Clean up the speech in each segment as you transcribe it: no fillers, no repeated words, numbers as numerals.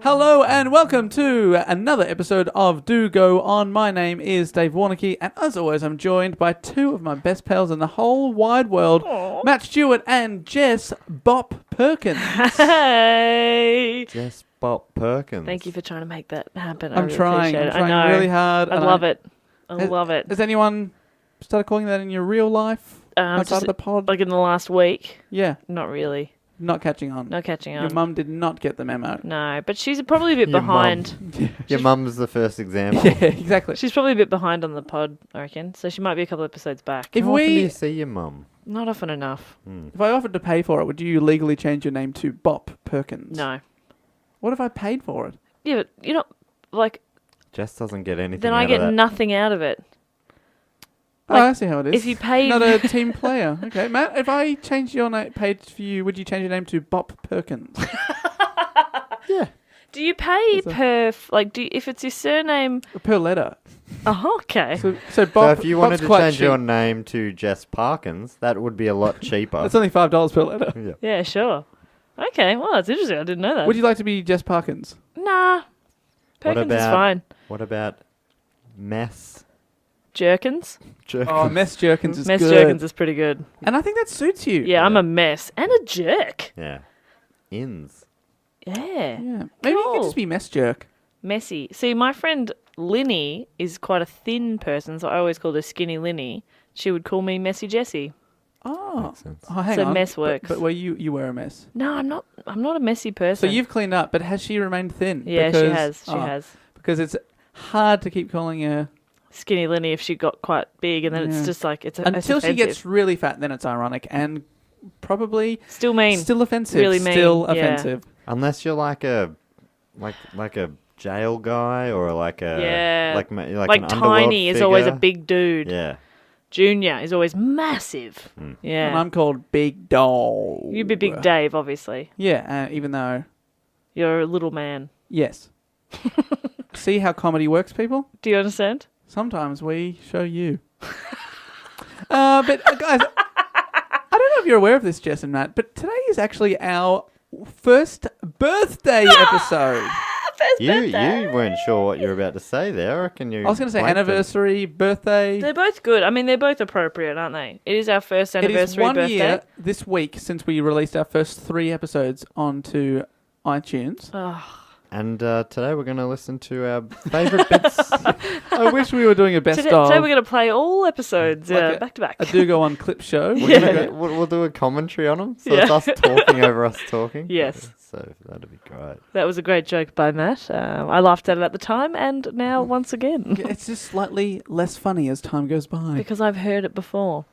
Hello and welcome to another episode of Do Go On. My name is Dave Warnocky, and as always, I'm joined by two of my best pals in the whole wide world, Aww. Matt Stewart and Jess Bop Perkins. Hey! Jess Bop Perkins. Thank you for trying to make that happen. I'm trying really hard. I love it. I love it. Has anyone started calling that in your real life outside of the pod? Like in the last week? Yeah. Not really. Not catching on. Not catching on. Your mum did not get the memo. No, but she's probably a bit Your behind. Mum. Your mum's the first example. Yeah, exactly. She's probably a bit behind on the pod, I reckon. So she might be a couple episodes back. If How often do we, you see your mum? Not often enough. if I offered to pay for it, would you legally change your name to Bop Perkins? No. What if I paid for it? Yeah, but you know, like, Jess doesn't get anything then out I of get that. nothing out of it. Oh, I see how it is. If you paid... Not a team player. Okay, Matt, if I changed your name, paid for you, would you change your name to Bop Perkins? Yeah. Do you pay That's per... if it's your surname... Per letter. Oh, okay. So Bop, So if you wanted Bop's to quite change cheap. your name to Jess Parkins, that would be a lot cheaper. It's only $5 per letter. Yeah. Yeah, sure. Okay, well, that's interesting. I didn't know that. Would you like to be Jess Parkins? Nah. Perkins is about- fine. What about Mess Jerkins? Jerkins? Oh, Mess Jerkins is Mess good. Jerkins is pretty good. And I think that suits you. Yeah, I'm a mess. And a jerk. Yeah. Inns. Yeah. Yeah. Maybe you Cool. could just be Mess Jerk. Messy. See, my friend Linny is quite a thin person, so I always called her Skinny Linny. She would call me Messy Jessie. Oh. Makes sense. Oh, hang So on. mess works. But were you were a mess. No, I'm not a messy So person. you've cleaned up, but has she remained thin? Yeah, she has. She has. Because it's hard to keep calling her Skinny Linny if she got quite big, and then Yeah. it's just like it's until she offensive. gets really fat. Then it's ironic and probably still mean. still offensive. Really mean, Still yeah. offensive. Unless you're like a jail guy or like a Yeah. like Like an Tiny underworld is always a figure. big dude. Yeah. Junior is always massive. And Yeah. I'm called Big Dog. You'd be Big Dave, obviously. Yeah, even though You're a little man. yes. See how comedy works, people. Do you understand? Sometimes we show you. But guys, I don't know if you're aware of this, Jess and Matt, but today is actually our first birthday episode. You weren't sure what you were about to say there. I reckon you. I was going to say blanked it. anniversary, birthday. They're both good. I mean, they're both appropriate, aren't they? It is our first It is anniversary 1 birthday. year this week since we released our first 3 episodes onto iTunes. Oh, And today we're going to listen to our favourite bits. I wish we were doing a best today of. we're going to play all episodes Like back to back. a Do Go On clip show. We'll do a commentary on them. So Yeah. it's us talking over us talking. Yes. So that'd be great. That was a great joke by Matt. I laughed at it at the time, and now once again. It's just slightly less funny as time goes by. Because I've heard it before.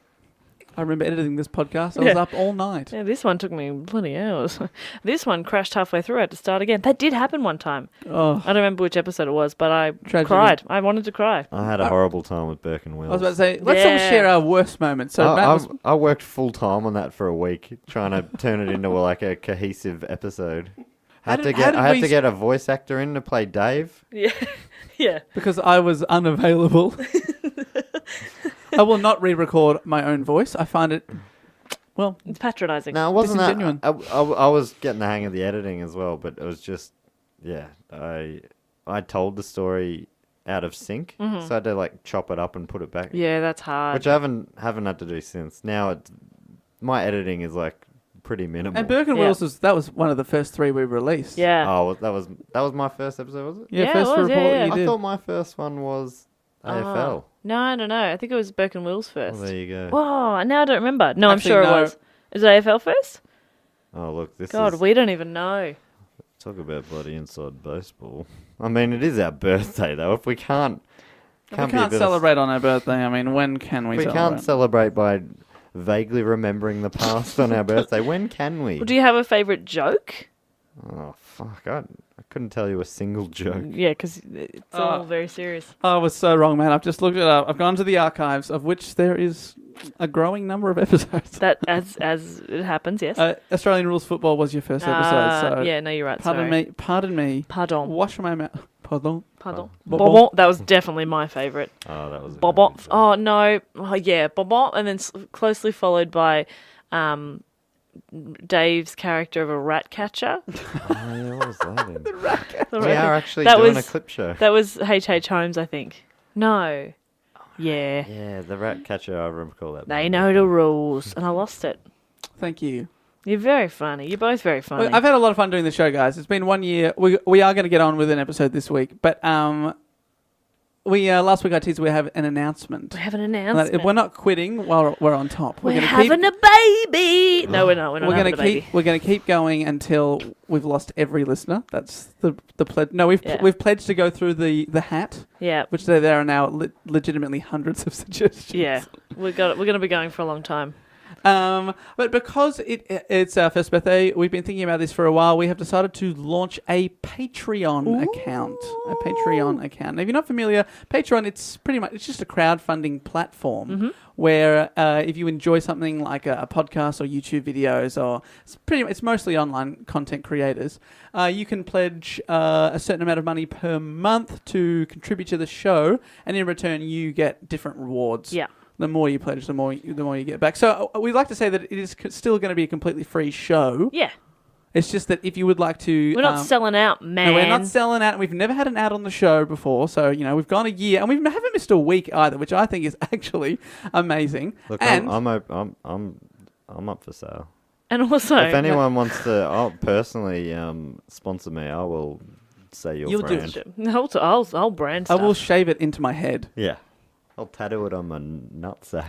I remember editing this podcast. I was Yeah. up all night. Yeah, this one took me plenty hours. This one crashed halfway through. I had to start again. That did happen one time. Oh, I don't remember which episode it was, but I Tragedy. cried. I wanted to cry. I had a horrible time with Burke and Wills. I was about to say, let's all Yeah. share our worst moments. So Matt was, I worked full time on that for a week, trying to turn it into like a cohesive episode. How Had did to we get a voice actor in to play Dave. Yeah. Yeah. because I was unavailable. I will not re-record my own voice. I find it, well, It's patronising. No, it wasn't that. Disingenuine. I was getting the hang of the editing as well, but it was just, yeah. I told the story out of sync, so I had to like chop it up and put it back, Yeah, that's hard. which I haven't had to do since. Now my editing is like pretty minimal. and Burke and Yeah. Wills that was one of the first 3 we released. Yeah. Oh, that was my first episode, was it? Yeah, Yeah, first it was, report yeah, yeah. you I did. thought my first one was AFL. No. I think it was Burke and Wills Well, first. there you go. Whoa, now I don't remember. No, Actually, I'm sure no. it was. Is it AFL first? Oh, look, this God, is we don't even know. talk about bloody inside baseball. I mean, it is our birthday though. If we can't, We be a can't bit of- celebrate on our birthday. I mean, when can we We celebrate? can't celebrate by vaguely remembering the past on our birthday. When can we? Well, do you have a favourite joke? Oh, fuck. I couldn't tell you a single joke. Yeah, because it's all very serious. I was so wrong, man. I've just looked it up. I've gone to the archives, of which there is a growing number of episodes. That as it happens, yes. Australian Rules Football was your first episode, so yeah, no, you're right. pardon me. Pardon. Wash my mouth. Pardon. Pardon. Bonbon. Bonbon. That was definitely my favourite. Oh, that was a Bonbon. very good Oh, no. Oh, yeah. Bonbon. And then closely followed by Dave's character of a rat catcher. Oh, yeah, what was that in? The We rat- are actually that doing a was- clip show. That was H.H. Holmes, I think. No. Yeah. Yeah, the rat catcher, I recall that. They know the rules. And I lost it. Thank you. You're very funny. You're both very funny. Well, I've had a lot of fun doing the show, guys. It's been 1 year. We are going to get on with an episode this week, but we last week I teased we have an announcement. We have an announcement. We're not quitting while we're on top. We're gonna having a baby. No, we're not. We're not having a baby. We're going to keep going until we've lost every listener. That's the pledge. No, we've pledged to go through the hat. Yeah. Which there are now legitimately hundreds of suggestions. Yeah. We're going to be going for a long time. But because it's our first birthday, we've been thinking about this for a while. We have decided to launch a Patreon account. A Patreon account. Now, if you're not familiar, Patreon, it's just a crowdfunding platform where if you enjoy something like a podcast or YouTube videos, or it's mostly online content creators, you can pledge a certain amount of money per month to contribute to the show, and in return, you get different rewards. Yeah. The more you pledge, the more you get back. So we'd like to say that it is still going to be a completely free show. Yeah. It's just that if you would like to... We're not selling out, man. No, we're not selling out. We've never had an ad on the show before. So, we've gone a year and we haven't missed a week either, which I think is actually amazing. Look, and I'm up for sale. And also... If anyone wants to I'll personally sponsor me, I will say your brand. I'll brand stuff. I will shave it into my head. Yeah. I'll tattoo it on my nutsack.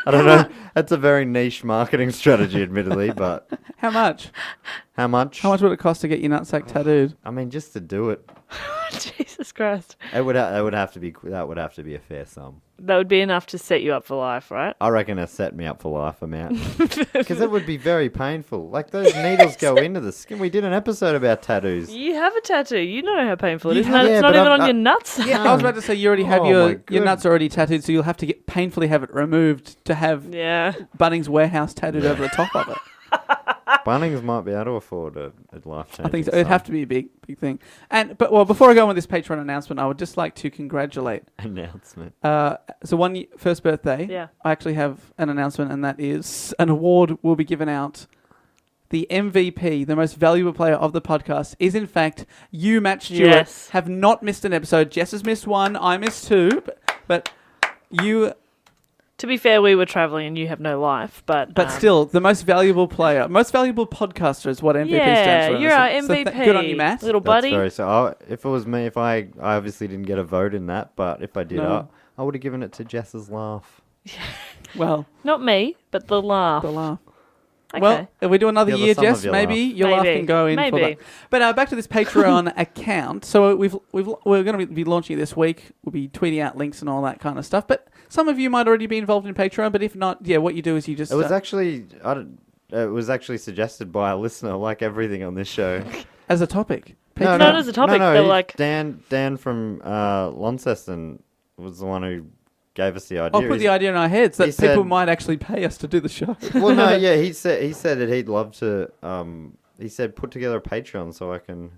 I don't know. That's a very niche marketing strategy, admittedly, but... How much? How much? How much would it cost to get your nutsack tattooed? I mean, just to do it. Jesus Christ. That would have to be a fair sum. That would be enough to set you up for life, right? I reckon it set me up for life amount. Because it would be very painful. Like, those needles go into the skin. We did an episode about tattoos. You have a tattoo. You know how painful it is. Yeah, It's not even on your nuts. Yeah, I was about to say, you already have your nuts already tattooed, so you'll have to painfully have it removed to have Bunnings Warehouse tattooed over the top of it. Bunnings might be able to afford a life-changing I think so. It'd have to be a big thing. But before I go on with this Patreon announcement, I would just like to congratulate. Announcement. So first birthday. Yeah. I actually have an announcement, and that is an award will be given out. The MVP, the most valuable player of the podcast, is in fact you, Matt Stewart. Yes. Have not missed an episode. Jess has missed one. I missed two. But you... To be fair, we were travelling and you have no life, but still, the most valuable player, most valuable podcaster is what MVP stands for. Yeah, you're our MVP. Good on you, Matt. Little buddy. If it was me, I obviously didn't get a vote in that, but if I did, No. I would have given it to Jess's laugh. Well, Not me, but the laugh. the laugh. Okay. Well, if we do another Yeah, the year, sum of Jess, your maybe laugh. your laugh Maybe. can go in for Maybe. that. But back to this Patreon account. So we're going to be launching it this week. We'll be tweeting out links and all that kind of stuff. But some of you might already be involved in Patreon. But if not, what you do is you just... It was actually suggested by a listener, like everything on this show. as a topic. No, not as a topic. No, They're like... Dan from Launceston was the one who gave us the idea. I'll put the idea in our heads that he people said- might actually pay us to do the show. Well, no, yeah, he said that he'd love to. He said put together a Patreon so I can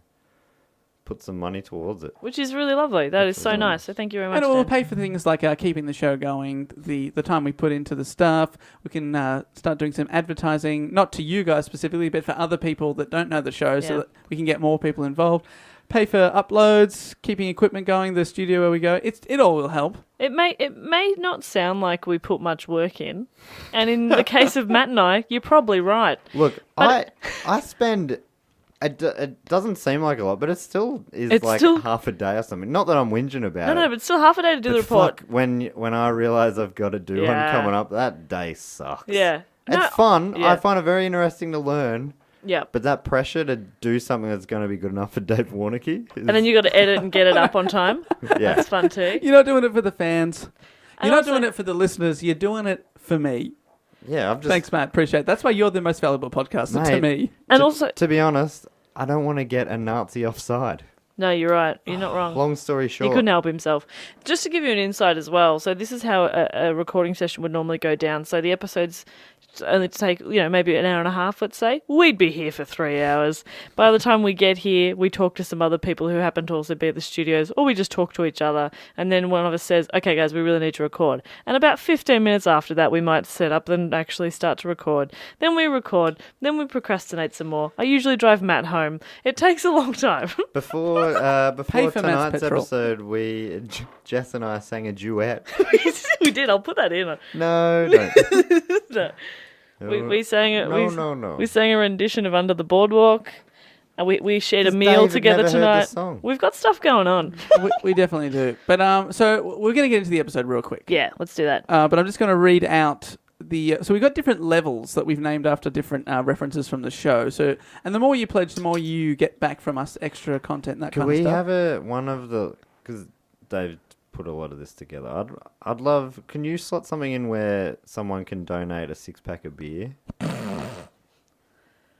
put some money towards it. Which is really lovely. That is so Absolutely. nice. So thank you very much. And it will Dan. pay for things like keeping the show going, the time we put into the stuff. We can start doing some advertising, not to you guys specifically, but for other people that don't know the show, so Yeah. that we can get more people involved. Pay for uploads, keeping equipment going, the studio where we go. It all will help. It may not sound like we put much work in, and in the case of Matt and I, you're probably right. Look, But I spend. It doesn't seem like a lot, but it still is It's like still- half a day or something. Not that I'm whinging about it. No, but still half a day to do the but report. fuck, when I realise I've got to do one Yeah. coming up, that day sucks. Yeah. It's No, fun. yeah. I find it very interesting to learn. Yeah. But that pressure to do something that's going to be good enough for Dave Warnicky. And then you got to edit and get it up on time. Yeah. That's fun too. You're not doing it for the fans. And You're not also- doing it for the listeners. You're doing it for me. Yeah, I've just. Thanks, Matt. Appreciate it. That's why you're the most valuable podcaster to Mate. me. And also, To be honest, I don't want to get a Nazi offside. no, you're right. You're not wrong. Long story short. He couldn't help himself. Just to give you an insight as well, so this is how a recording session would normally go down. So the episodes only to take, maybe an hour and a half, let's say, we'd be here for 3 hours. By the time we get here, we talk to some other people who happen to also be at the studios, or we just talk to each other, and then one of us says, okay, guys, we really need to record. And about 15 minutes after that, we might set up and actually start to record. Then we record. Then we procrastinate some more. I usually drive Matt home. It takes a long time. Before Pay for Matt's tonight's petrol. episode, Jess and I sang a duet. We did. I'll put that in. No, don't. No. We sang it. No. We sang a rendition of Under the Boardwalk. And we shared a 'Cause meal David together never heard the tonight. song. We've got stuff going on. We definitely do. But so we're going to get into the episode real quick. Yeah, let's do that. But I'm just going to read out so we've got different levels that we've named after different references from the show. So, and the more you pledge, the more you get back from us, extra content, and that Can kind we of stuff. have one of the... Because David put a lot of this together. I'd love... Can you slot something in where someone can donate a 6-pack of beer?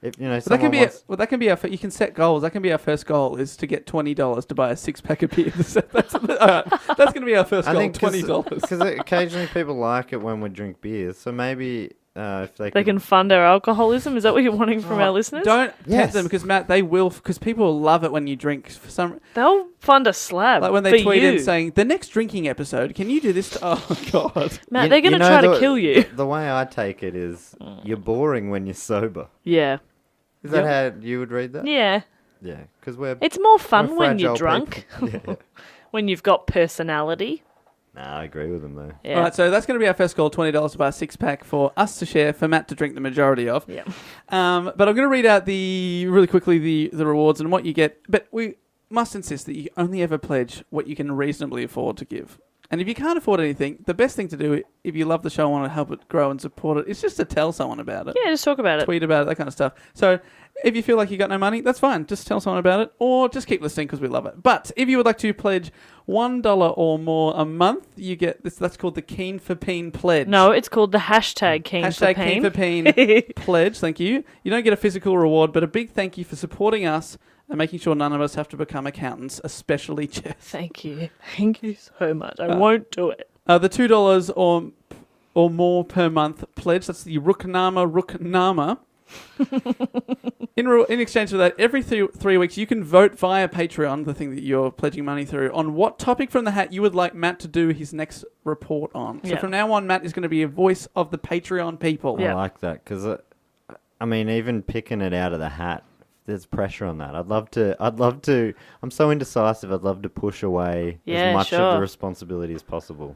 If That can be that can be our. You can set goals. That can be our first goal: is to get $20 to buy a 6-pack of beer. That's going to be our first goal. $20. Because occasionally people like it when we drink beers. So maybe if They can fund our alcoholism. Is that what you're wanting from our listeners? Don't Yes. tempt them because Matt, they will. Because people love it when you drink. For some, They'll fund a slab. like when they for tweet you. in saying the next drinking episode, can you do this? Oh God. Matt, they're going to try to kill you. The way I take it is you're boring when you're sober. Yeah. Is that how you would read that? Yeah. Yeah, because we're... It's more fun we're when you're fragile drunk. people. Yeah. When you've got personality. Nah, I agree with them though. Yeah. All right, so that's going to be our first goal: $20 to buy a 6-pack for us to share, for Matt to drink the majority of. Yeah. But I'm going to read out really quickly the rewards and what you get. But we must insist that you only ever pledge what you can reasonably afford to give. And if you can't afford anything, the best thing to do, if you love the show and want to help it grow and support it, is just to tell someone about it. Yeah, just talk about it. Tweet about it, that kind of stuff. So if you feel like you got no money, that's fine. Just tell someone about it, or just keep listening because we love it. But if you would like to pledge $1 or more a month, you get this. That's called the Keen for Peen pledge. No, it's called the hashtag Keen for Hashtag Pain. Keen for Peen pledge. Thank you. You don't get a physical reward, but a big thank you for supporting us and making sure none of us have to become accountants, especially Jess. Thank you. Thank you so much. I won't do it. The $2 or more per month pledge. That's the Rooknama. In exchange for that, every 3 weeks you can vote via Patreon, the thing that you're pledging money through, on what topic from the hat you would like Matt to do his next report on. So Yeah. from now on, Matt is going to be a voice of the Patreon people. Yeah. I like that because, even picking it out of the hat, there's pressure on that. I'd love to. I'm so indecisive. I'd love to push away Yeah, as much of sure. the responsibility as possible.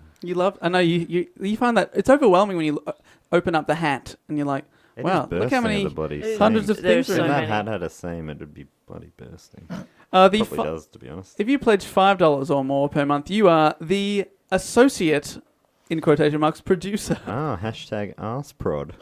I know you find that it's overwhelming when you open up the hat and you're like, It wow, is look how bursting many at the bloody seams. hundreds of There's things so are in If there. that many. hat had a seam, it would be bloody bursting. The Probably does, to be honest. If you pledge $5 or more per month, you are the associate, in quotation marks, producer. Hashtag AskProd.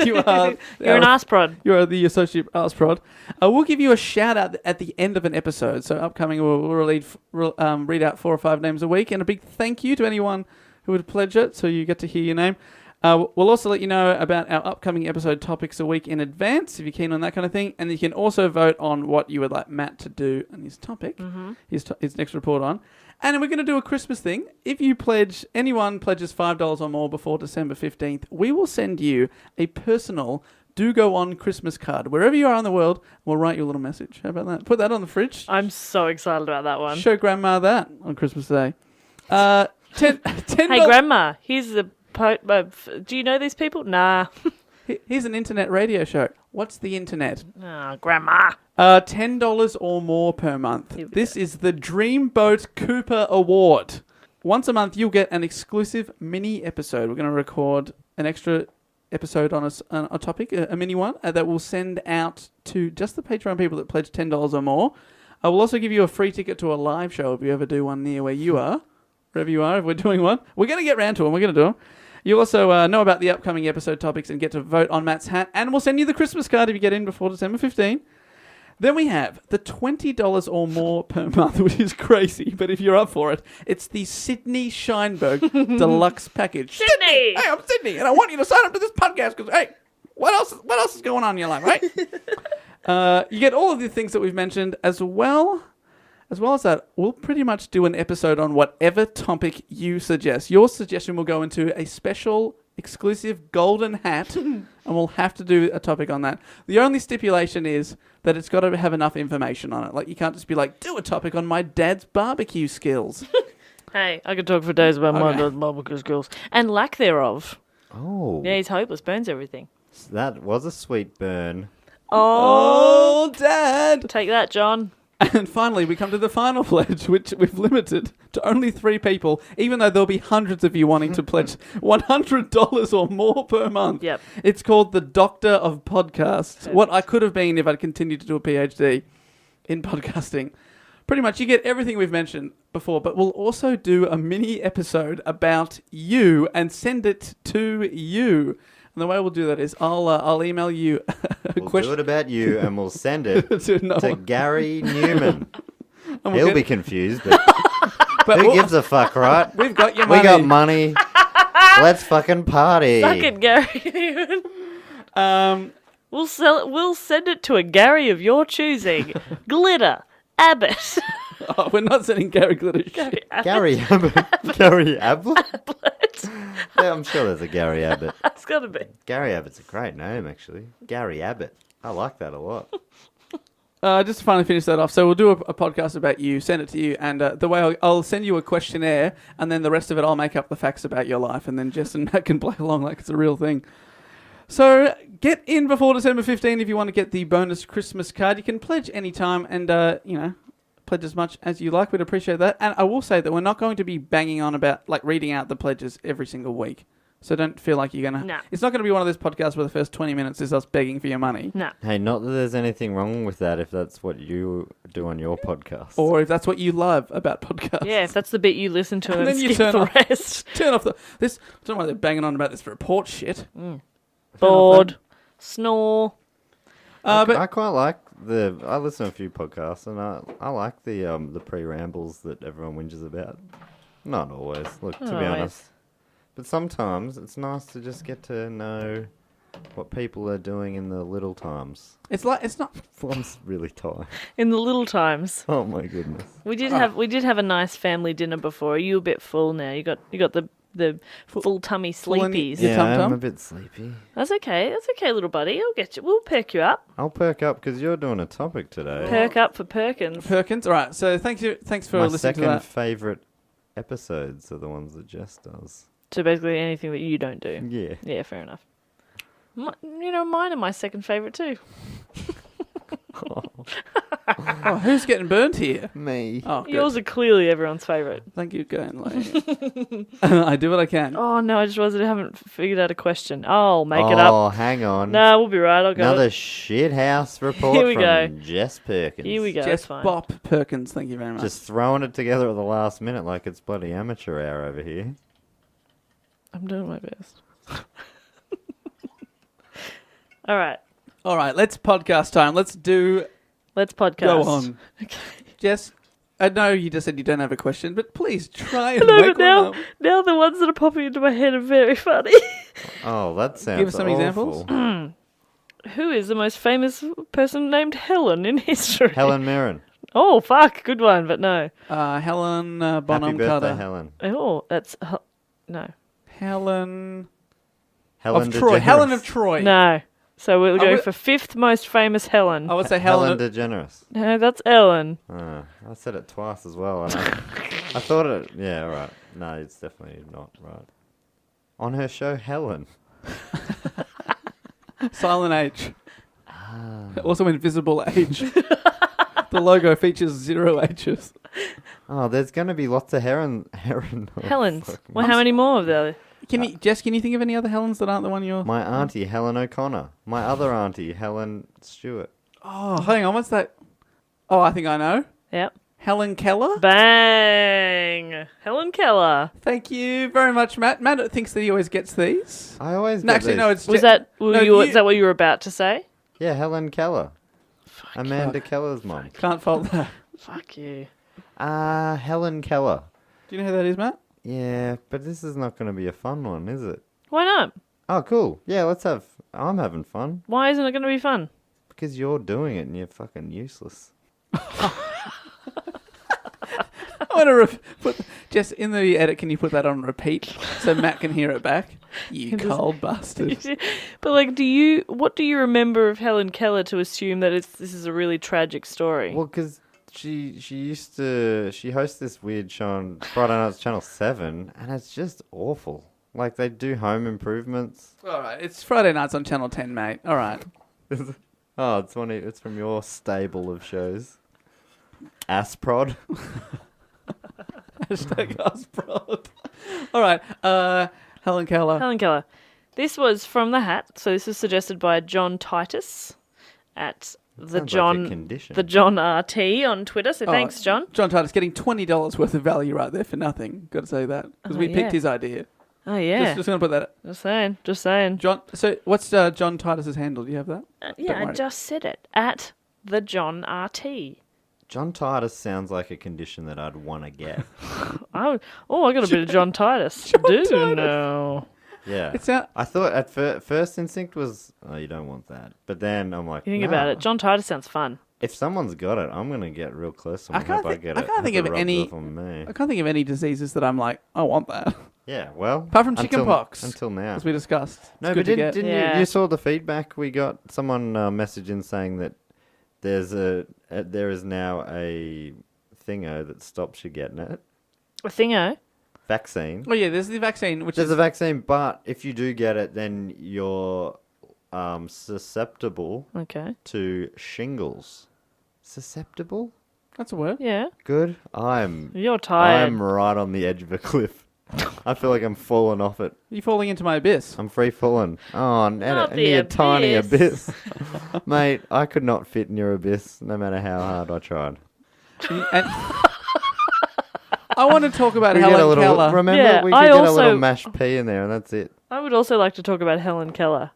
You are. You're an ass prod. You are the associate arts prod. We'll give you a shout out at the end of an episode. So upcoming, we'll read out 4 or 5 names a week, and a big thank you to anyone who would pledge it. So you get to hear your name. We'll also let you know about our upcoming episode topics a week in advance, if you're keen on that kind of thing. And you can also vote on what you would like Matt to do on his topic, his next report on. And we're going to do a Christmas thing. If anyone pledges $5 or more before December 15th, we will send you a personal Do Go On Christmas card. Wherever you are in the world, we'll write you a little message. How about that? Put that on the fridge. I'm so excited about that one. Show Grandma that on Christmas Day. $10. Hey, Grandma, here's the... do you know these people? Nah. Here's an internet radio show. What's the internet? Grandma. $10 or more per month. Here we This is the Dreamboat Cooper Award. Once a month, you'll get an exclusive mini episode. We're going to record an extra episode on a topic, a mini one, that we'll send out to just the Patreon people that pledge $10 or more. I will also give you a free ticket to a live show if you ever do one near where you are. Wherever you are, if we're doing one. We're going to get round to them. We're going to do them. You'll also know about the upcoming episode topics and get to vote on Matt's hat. And we'll send you the Christmas card if you get in before December 15. Then we have the $20 or more per month, which is crazy. But if you're up for it, it's the Sydney Scheinberg Deluxe Package. Sydney! Hey, I'm Sydney, and I want you to sign up to this podcast because, hey, what else is going on in your life, right? You get all of the things that we've mentioned as well. As well as that, we'll pretty much do an episode on whatever topic you suggest. Your suggestion will go into a special exclusive golden hat, and we'll have to do a topic on that. The only stipulation is that it's got to have enough information on it. Like, you can't just be like, do a topic on my dad's barbecue skills. Hey, I could talk for days about my dad's barbecue skills and lack thereof. Oh. Yeah, he's hopeless, burns everything. That was a sweet burn. Oh, Dad! Take that, John. And finally, we come to the final pledge, which we've limited to only 3 people, even though there'll be hundreds of you wanting to pledge $100 or more per month. Yep. It's called the Doctor of Podcasts. What I could have been if I'd continued to do a PhD in podcasting. Pretty much, you get everything we've mentioned before, but we'll also do a mini episode about you and send it to you. And the way we'll do that is I'll email you a We'll question. do it about you and we'll send it to Gary Newman. He'll be confused, but who gives a fuck, right? We've got your money. We got money. Let's fucking party. Suck it, Gary. We'll send it to a Gary of your choosing. Glitter. Abbott. Oh, we're not sending Gary Glitter shit. Gary Abbott. Gary Ablett? Yeah, I'm sure there's a Gary Abbott. It's got to be. Gary Abbott's a great name, actually. Gary Abbott. I like that a lot. Just to finally finish that off, so we'll do a podcast about you, send it to you, and the way I'll send you a questionnaire, and then the rest of it I'll make up the facts about your life, and then Jess and Matt can play along like it's a real thing. So get in before December 15 if you want to get the bonus Christmas card. You can pledge anytime and, pledge as much as you like. We'd appreciate that. And I will say that we're not going to be banging on about, like, reading out the pledges every single week. So don't feel like you're going to... No. It's not going to be one of those podcasts where the first 20 minutes is us begging for your money. No. Hey, not that there's anything wrong with that if that's what you do on your podcast. Or if that's what you love about podcasts. Yeah, if that's the bit you listen to and then you skip turn the off. rest. Turn off this. I don't know why they're banging on about this report shit. Bored. Snore. But I quite like I listen to a few podcasts and I like the pre-rambles that everyone whinges about. Not always, look, to be honest. But sometimes it's nice to just get to know what people are doing in the little times. it's not... I'm really tired. In the little times. Oh my goodness. We did have a nice family dinner before. Are you a bit full now? You got the full tummy sleepies. Your Yeah, tum-tum? I'm a bit sleepy. That's okay, little buddy. I'll get you. We'll perk you up. I'll perk up because you're doing a topic today. Perk up for Perkins. Perkins? All right, so thanks for My listening to second that. favourite episodes are the ones that Jess does. So basically anything that you don't do. Yeah. Yeah, fair enough. Mine are my second favourite too. Oh, who's getting burnt here? Me. Oh, good. Yours are clearly everyone's favourite. Thank you, Glenn. I do what I can. Oh no, I just realised I haven't figured out a question. I'll make it up. Oh, hang on. No, we'll be right. I'll go. Another shithouse report Here we from go. Jess Perkins. Here we go. Jess It's fine. Bop Perkins, thank you very much. Just throwing it together at the last minute like it's bloody amateur hour over here. I'm doing my best. All right. All right, let's podcast time. Let's podcast. go on. Okay. Jess, I know you just said you don't have a question, but please try and No, make but now, one up. now the ones that are popping into my head are very funny. Oh, that sounds Give us some awful. examples. Who is the most famous person named Helen in history? Helen Mirren. Oh, fuck. Good one, but no. Helen Happy Bonham birthday, Carter. Helen. Oh, that's... no. Helen Helen of Troy. DeGeneres. Helen of Troy. No. So we'll go we- for fifth most famous Helen. I would say Helen Helen. DeGeneres. No, that's Ellen. I said it twice as well. And I thought it... Yeah, all right. No, it's definitely not right. On her show, Helen. Silent H. Also Invisible H. The logo features 0 H's. Oh, there's going to be lots of Heron. Helens. fuck me. Well, how many more of there? Jess, can you think of any other Helens that aren't the one you're... My auntie, Helen O'Connor. My other auntie, Helen Stewart. Oh, hang on, what's that? Oh, I think I know. Yep. Helen Keller? Bang! Helen Keller. Thank you very much, Matt. Matt thinks that he always gets these. I always No, get actually, these. no, it's... Was Je- that no, is that what you were about to say? Yeah, Helen Keller. Amanda Keller's mum. Can't fault that. Fuck you. Helen Keller. Do you know who that is, Matt? Yeah, but this is not going to be a fun one, is it? Why not? Oh, cool. Yeah, let's have... I'm having fun. Why isn't it going to be fun? Because you're doing it and you're fucking useless. I'm going to put Jess in the edit. Can you put that on repeat so Matt can hear it back? You cold bastard. But like, what do you remember of Helen Keller to assume that this is a really tragic story? Well, because she hosts this weird show on Friday nights, Channel 7, and it's just awful. Like, they do home improvements. All right, it's Friday nights on Channel 10, mate. All right. Oh, it's from your stable of shows. Asprod. Hashtag Asprod. All right, Helen Keller. Helen Keller. This was from The Hat, so this was suggested by John Titus at the John RT on Twitter. So thanks, John. John Titus getting $20 worth of value right there for nothing. Got to say that because we picked his idea. Oh yeah, just gonna put that. Just saying. John. So what's John Titus's handle? Do you have that? I just said it at the John RT. John Titus sounds like a condition that I'd want to get. I got a bit of John Titus. No. Yeah. It's out. I thought at first instinct was, oh, you don't want that. But then I'm like, you think about it. John Titus sounds fun. If someone's got it, I'm going to get real close to them. I can't think of any diseases that I'm like, I want that. Yeah, well. Apart from chickenpox. Until now. As we discussed. No, but didn't you saw the feedback we got? Someone messaged in saying that there is now a thingo that stops you getting it. A thingo? Vaccine. Oh yeah, there's the vaccine. There's a vaccine, but if you do get it, then you're susceptible to shingles. Susceptible? That's a word. Yeah. Good. You're tired. I'm right on the edge of a cliff. I feel like I'm falling off it. You're falling into my abyss. I'm free falling. Oh, a tiny abyss. Mate, I could not fit in your abyss no matter how hard I tried. And I want to talk about Helen Keller. Remember, we could get a little mashed pea in there and that's it. I would also like to talk about Helen Keller.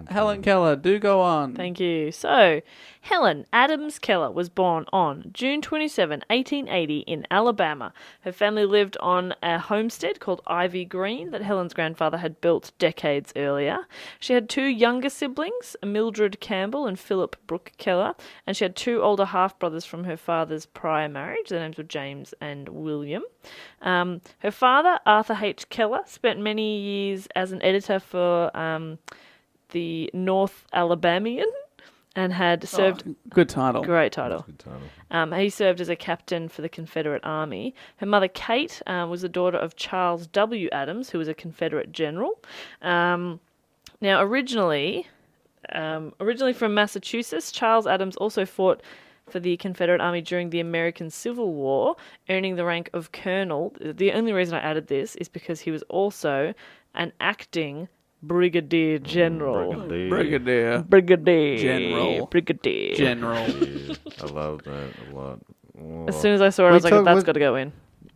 Helen Keller, do go on. Thank you. So, Helen Adams Keller was born on June 27, 1880 in Alabama. Her family lived on a homestead called Ivy Green that Helen's grandfather had built decades earlier. She had two younger siblings, Mildred Campbell and Philip Brooke Keller, and she had two older half-brothers from her father's prior marriage. Their names were James and William. Her father, Arthur H. Keller, spent many years as an editor for the North Alabamian and had served... good title. Great title. Good title. He served as a captain for the Confederate Army. Her mother, Kate, was the daughter of Charles W. Adams, who was a Confederate general. Now, originally from Massachusetts, Charles Adams also fought for the Confederate Army during the American Civil War, earning the rank of colonel. The only reason I added this is because he was also an acting Brigadier General. Brigadier. General. Brigadier. General. I love that a lot. Oh. As soon as I saw it, I was like, that's got to go in.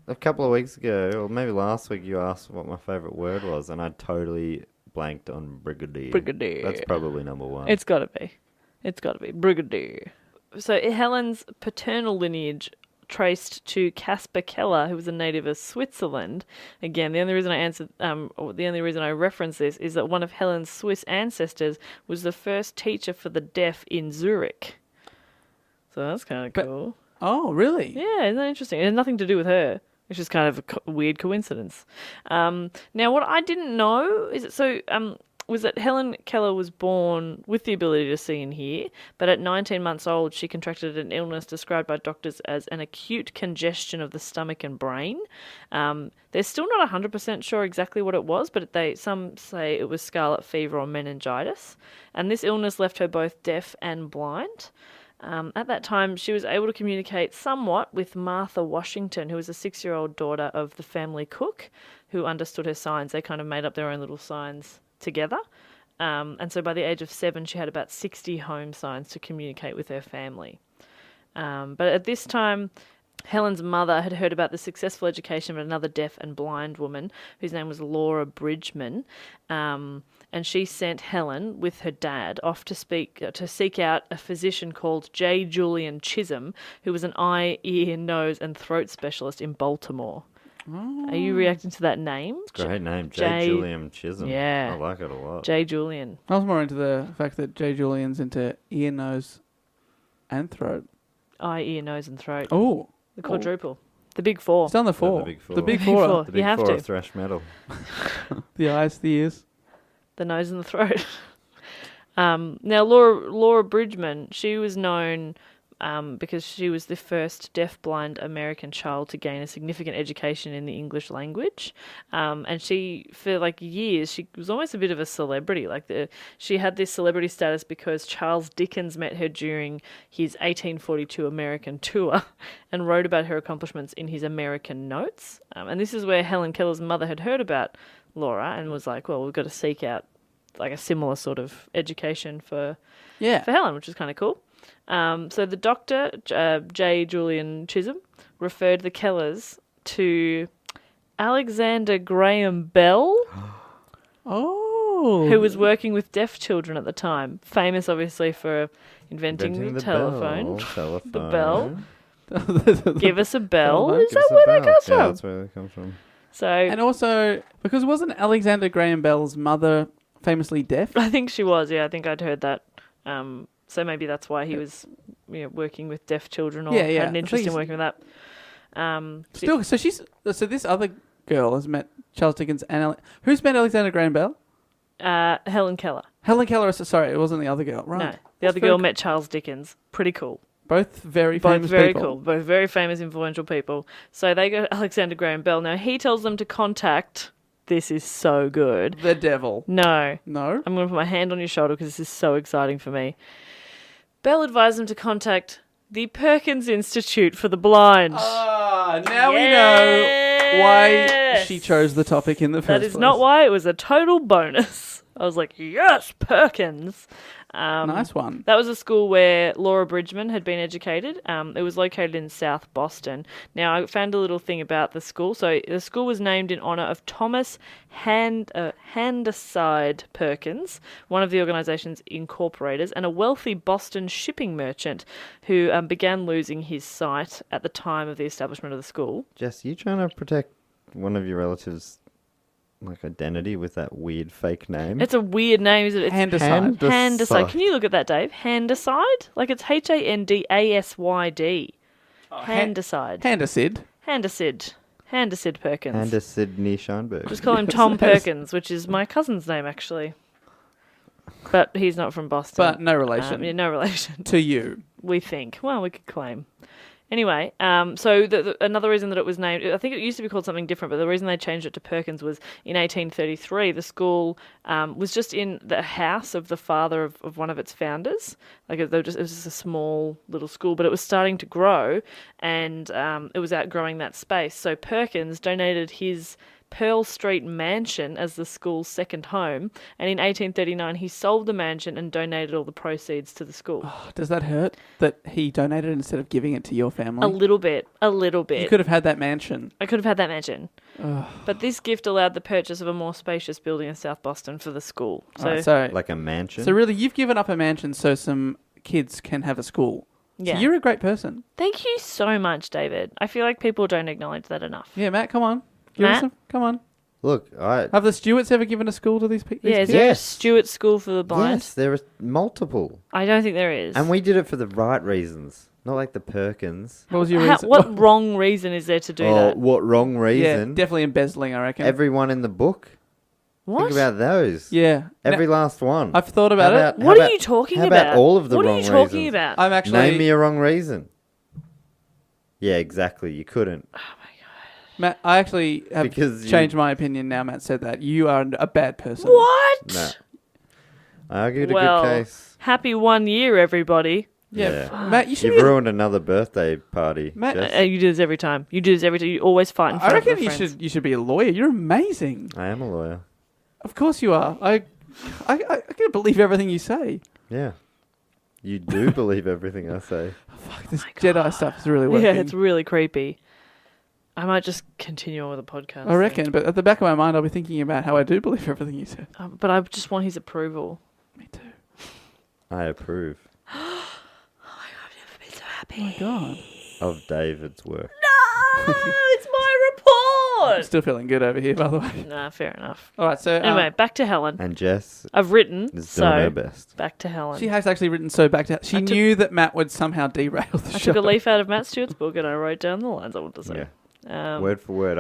A couple of weeks ago, or maybe last week, you asked what my favourite word was, and I totally blanked on brigadier. Brigadier. That's probably number one. It's got to be. Brigadier. So Helen's paternal lineage traced to Caspar Keller, who was a native of Switzerland. Again, the only reason I reference this is that one of Helen's Swiss ancestors was the first teacher for the deaf in Zurich. So that's kind of cool. Oh, really? Yeah, isn't that interesting? It has nothing to do with her. It's just kind of a weird coincidence. Now, what I didn't know is was that Helen Keller was born with the ability to see and hear, but at 19 months old, she contracted an illness described by doctors as an acute congestion of the stomach and brain. They're still not 100% sure exactly what it was, but some say it was scarlet fever or meningitis. And this illness left her both deaf and blind. At that time, she was able to communicate somewhat with Martha Washington, who was a 6-year-old daughter of the family cook, who understood her signs. They kind of made up their own little signs together. And so by the age of 7, she had about 60 home signs to communicate with her family. But at this time, Helen's mother had heard about the successful education of another deaf and blind woman whose name was Laura Bridgman. And she sent Helen with her dad off to seek out a physician called J. Julian Chisholm, who was an eye, ear, nose and throat specialist in Baltimore. Oh. Are you reacting to that name? Great name, J. Julian Chisholm. Yeah. I like it a lot. J. Julian. I was more into the fact that J. Julian's into ear, nose, and throat. Eye, ear, nose, and throat. Oh. The quadruple. The big four. It's done the four. the big four. The big Big four. four. The You big have four to. of thrash metal. The eyes, the ears. The nose and the throat. Now, Laura Bridgman, she was known because she was the first deaf-blind American child to gain a significant education in the English language. And she, for like years, she was almost a bit of a celebrity. She had this celebrity status because Charles Dickens met her during his 1842 American tour and wrote about her accomplishments in his American notes. And this is where Helen Keller's mother had heard about Laura and was like, well, we've got to seek out like a similar sort of education for Helen, which is kind of cool. So the doctor, J. Julian Chisholm, referred the Kellers to Alexander Graham Bell, Oh. who was working with deaf children at the time, famous obviously for inventing the telephone. The bell. Give us a bell. Telephone. Is that where that comes Yeah, from? that's where that comes from. So And also, because wasn't Alexander Graham Bell's mother famously deaf? I think she was. Yeah, I think I'd heard that. So maybe that's why he was, working with deaf children or Yeah, had an I interest think in working with that. Still, so this other girl has met Charles Dickens and who's met Alexander Graham Bell? Helen Keller. Helen Keller. Sorry, it wasn't the other girl. Right. No, the That's other very girl cool. met Charles Dickens. Pretty cool. Both very Both famous very people. cool. Both very famous, influential people. So they go to Alexander Graham Bell. Now he tells them to contact. This is so good. The devil. No. No. I'm going to put my hand on your shoulder because this is so exciting for me. Bell advised them to contact the Perkins Institute for the Blind. Ah, now we know why she chose the topic in the first place. That is not why. It was a total bonus. I was like, yes, Perkins. Nice one. That was a school where Laura Bridgman had been educated. It was located in South Boston. Now, I found a little thing about the school. So the school was named in honour of Thomas Handaside Perkins, one of the organisation's incorporators, and a wealthy Boston shipping merchant who began losing his sight at the time of the establishment of the school. Jess, you trying to protect one of your relatives' identity with that weird fake name? It's a weird name, isn't it? It's Handaside. Handaside. Can you look at that, Dave? Handaside? Like it's Handasyd. Handaside. Handasid. Handasyd Perkins. And a Sydney Scheinberg. Just call him Tom Perkins, which is my cousin's name, actually. But he's not from Boston. But no relation. No relation. To you. We think. Well, we could claim. Anyway, so another reason that it was named, I think it used to be called something different, but the reason they changed it to Perkins was in 1833, the school was just in the house of the father of one of its founders. It was just a small little school, but it was starting to grow, and it was outgrowing that space. So Perkins donated his Pearl Street mansion as the school's second home, and in 1839 he sold the mansion and donated all the proceeds to the school. Oh, does that hurt that he donated instead of giving it to your family? A little bit. You could have had that mansion. I could have had that mansion. But this gift allowed the purchase of a more spacious building in South Boston for the school. So, Like a mansion? So really, you've given up a mansion so some kids can have a school. yeah. So you're a great person. Thank you so much, David. I feel like people don't acknowledge that enough. Yeah, Matt, come on. Give us Matt? some. Come on. Look, Have the Stewarts ever given a school to these people? Yeah, is there a Stewart School for the Blind? Yes, there are multiple. I don't think there is. And we did it for the right reasons. Not like the Perkins. What was your reason? What wrong reason is there to do that? What wrong Yeah, reason? definitely embezzling, I reckon. Everyone in the book. What? Think about those. Yeah. Every No, last one. I've thought about How it. about- What are you talking how about? about all of the What wrong are you talking reasons? about? I'm actually... Name me a wrong reason. Yeah, exactly. You couldn't. Matt, I actually have Because changed my opinion now Matt said that. You are a bad person. What? No. I argued Well, a good case. happy 1 year, everybody. Yeah. Yeah. Matt, you should You've be... ruined another birthday party. Matt- Jess. You do this every time. You do this every time. You always fight in I front reckon of your you friends. should be a lawyer. You're amazing. I am a lawyer. Of course you are. I can't believe everything you say. Yeah. You do believe everything I say. Fuck, this Jedi stuff is really working. Yeah, it's really creepy. I might just continue on with the podcast. I reckon, but at the back of my mind, I'll be thinking about how I do believe everything you said. But I just want his approval. Me too. I approve I've never been so happy. Oh my god. of David's work. No, it's my I'm report. still feeling good over here, by the way. Nah, fair enough. All right, so Anyway, back to Helen. And Jess I've written, is doing her so best. back to Helen. she has actually written so back to. She knew that Matt would somehow derail the I show. took a leaf out of Matt Stewart's book and I wrote down the lines I wanted to say. Yeah. Word for word.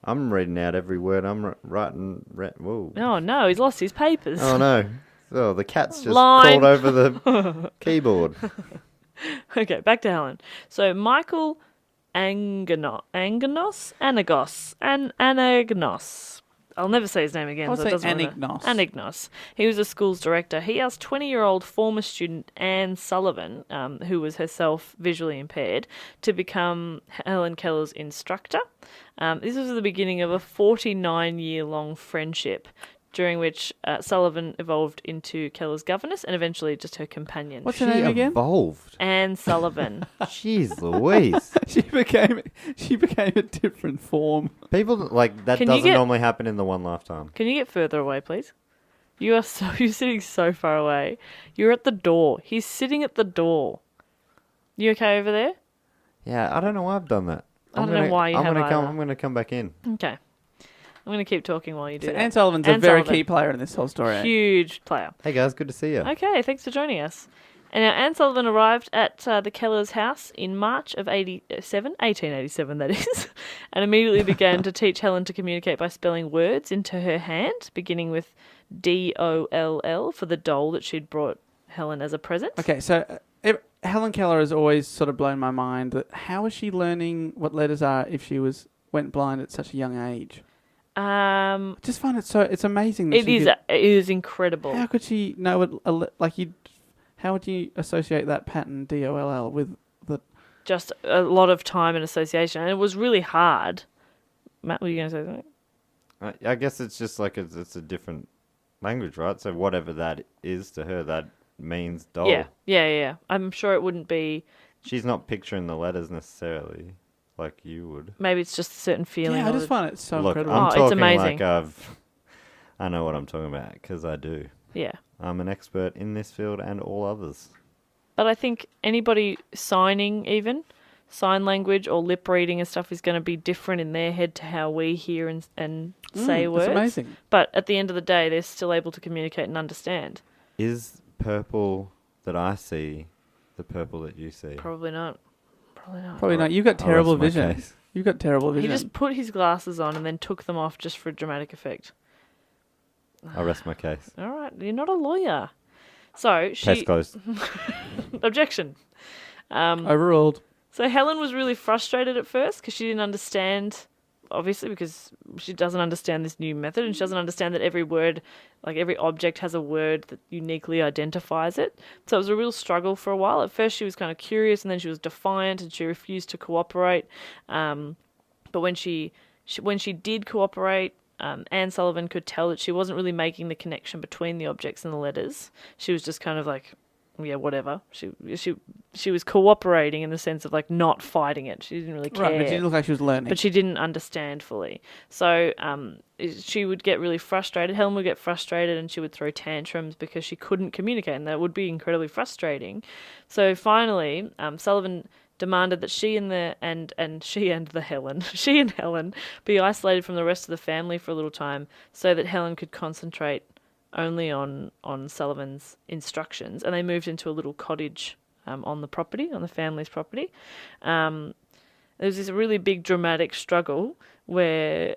I'm reading out every word I'm writing. Whoa. Oh, no, he's lost his papers. Oh, no. Oh, the cat's just Line. crawled over the keyboard. Okay, back to Helen. So Michael Anagnos. I'll never say his name again. I'll so say it doesn't matter. Anagnos. Anagnos. He was a school's director. He asked 20-year-old former student Anne Sullivan, who was herself visually impaired, to become Helen Keller's instructor. This was the beginning of a 49-year-long friendship, during which Sullivan evolved into Keller's governess and eventually just her companion. What's her name again? Evolved. Anne Sullivan. Jeez Louise. She became a different form. People, like, that Can you doesn't get- normally happen in the one lifetime. Can you get further away, please? You're sitting so far away. You're at the door. He's sitting at the door. You okay over there? Yeah, I don't know why I've done that. I don't know why you have either. I'm going to come back in. Okay. I'm going to keep talking while you do So that. Anne Sullivan's a Anne very Sullivan. key player in this whole story. Huge player. Hey, guys, good to see you. Okay, thanks for joining us. And now Anne Sullivan arrived at the Kellers' house in March of 1887 that is, and immediately began to teach Helen to communicate by spelling words into her hand, beginning with DOLL for the doll that she'd brought Helen as a present. Okay, so Helen Keller has always sort of blown my mind. That how is she learning what letters are if she went blind at such a young age? I just find it's amazing. That It is incredible. How could she know what how would you associate that pattern DOLL with the? Just a lot of time and association, and it was really hard. Matt, were you going to say something? I guess it's just like it's a different language, right? So whatever that is to her, that means doll. Yeah. I'm sure it wouldn't be. She's not picturing the letters necessarily like you would. Maybe it's just a certain feeling. Yeah, I just find it so Look, incredible. I'm it's talking amazing. like I know what I'm talking about because I do. Yeah. I'm an expert in this field and all others. But I think anybody signing sign language or lip reading and stuff is going to be different in their head to how we hear and say words. It's amazing. But at the end of the day, they're still able to communicate and understand. Is purple that I see the purple that you see? Probably not. Probably not. You've got terrible I'll rest my vision. case. You've got terrible He vision. just put his glasses on and then took them off just for dramatic effect. I rest my case. All right, you're not a lawyer. So Case closed. objection. Overruled. So Helen was really frustrated at first because she didn't understand, obviously, because she doesn't understand this new method and she doesn't understand that every word, like every object has a word that uniquely identifies it. So it was a real struggle for a while. At first she was kind of curious and then she was defiant and she refused to cooperate. But when she did cooperate, Anne Sullivan could tell that she wasn't really making the connection between the objects and the letters. She was just kind of like, yeah, whatever. She was cooperating in the sense of like not fighting it. She didn't really care. Right, but she didn't look like she was learning. But she didn't understand fully. So she would get really frustrated. Helen would get frustrated and she would throw tantrums because she couldn't communicate, and that would be incredibly frustrating. So finally, Sullivan demanded that she and Helen be isolated from the rest of the family for a little time so that Helen could concentrate only on Sullivan's instructions, and they moved into a little cottage on the family's property. There was this really big dramatic struggle where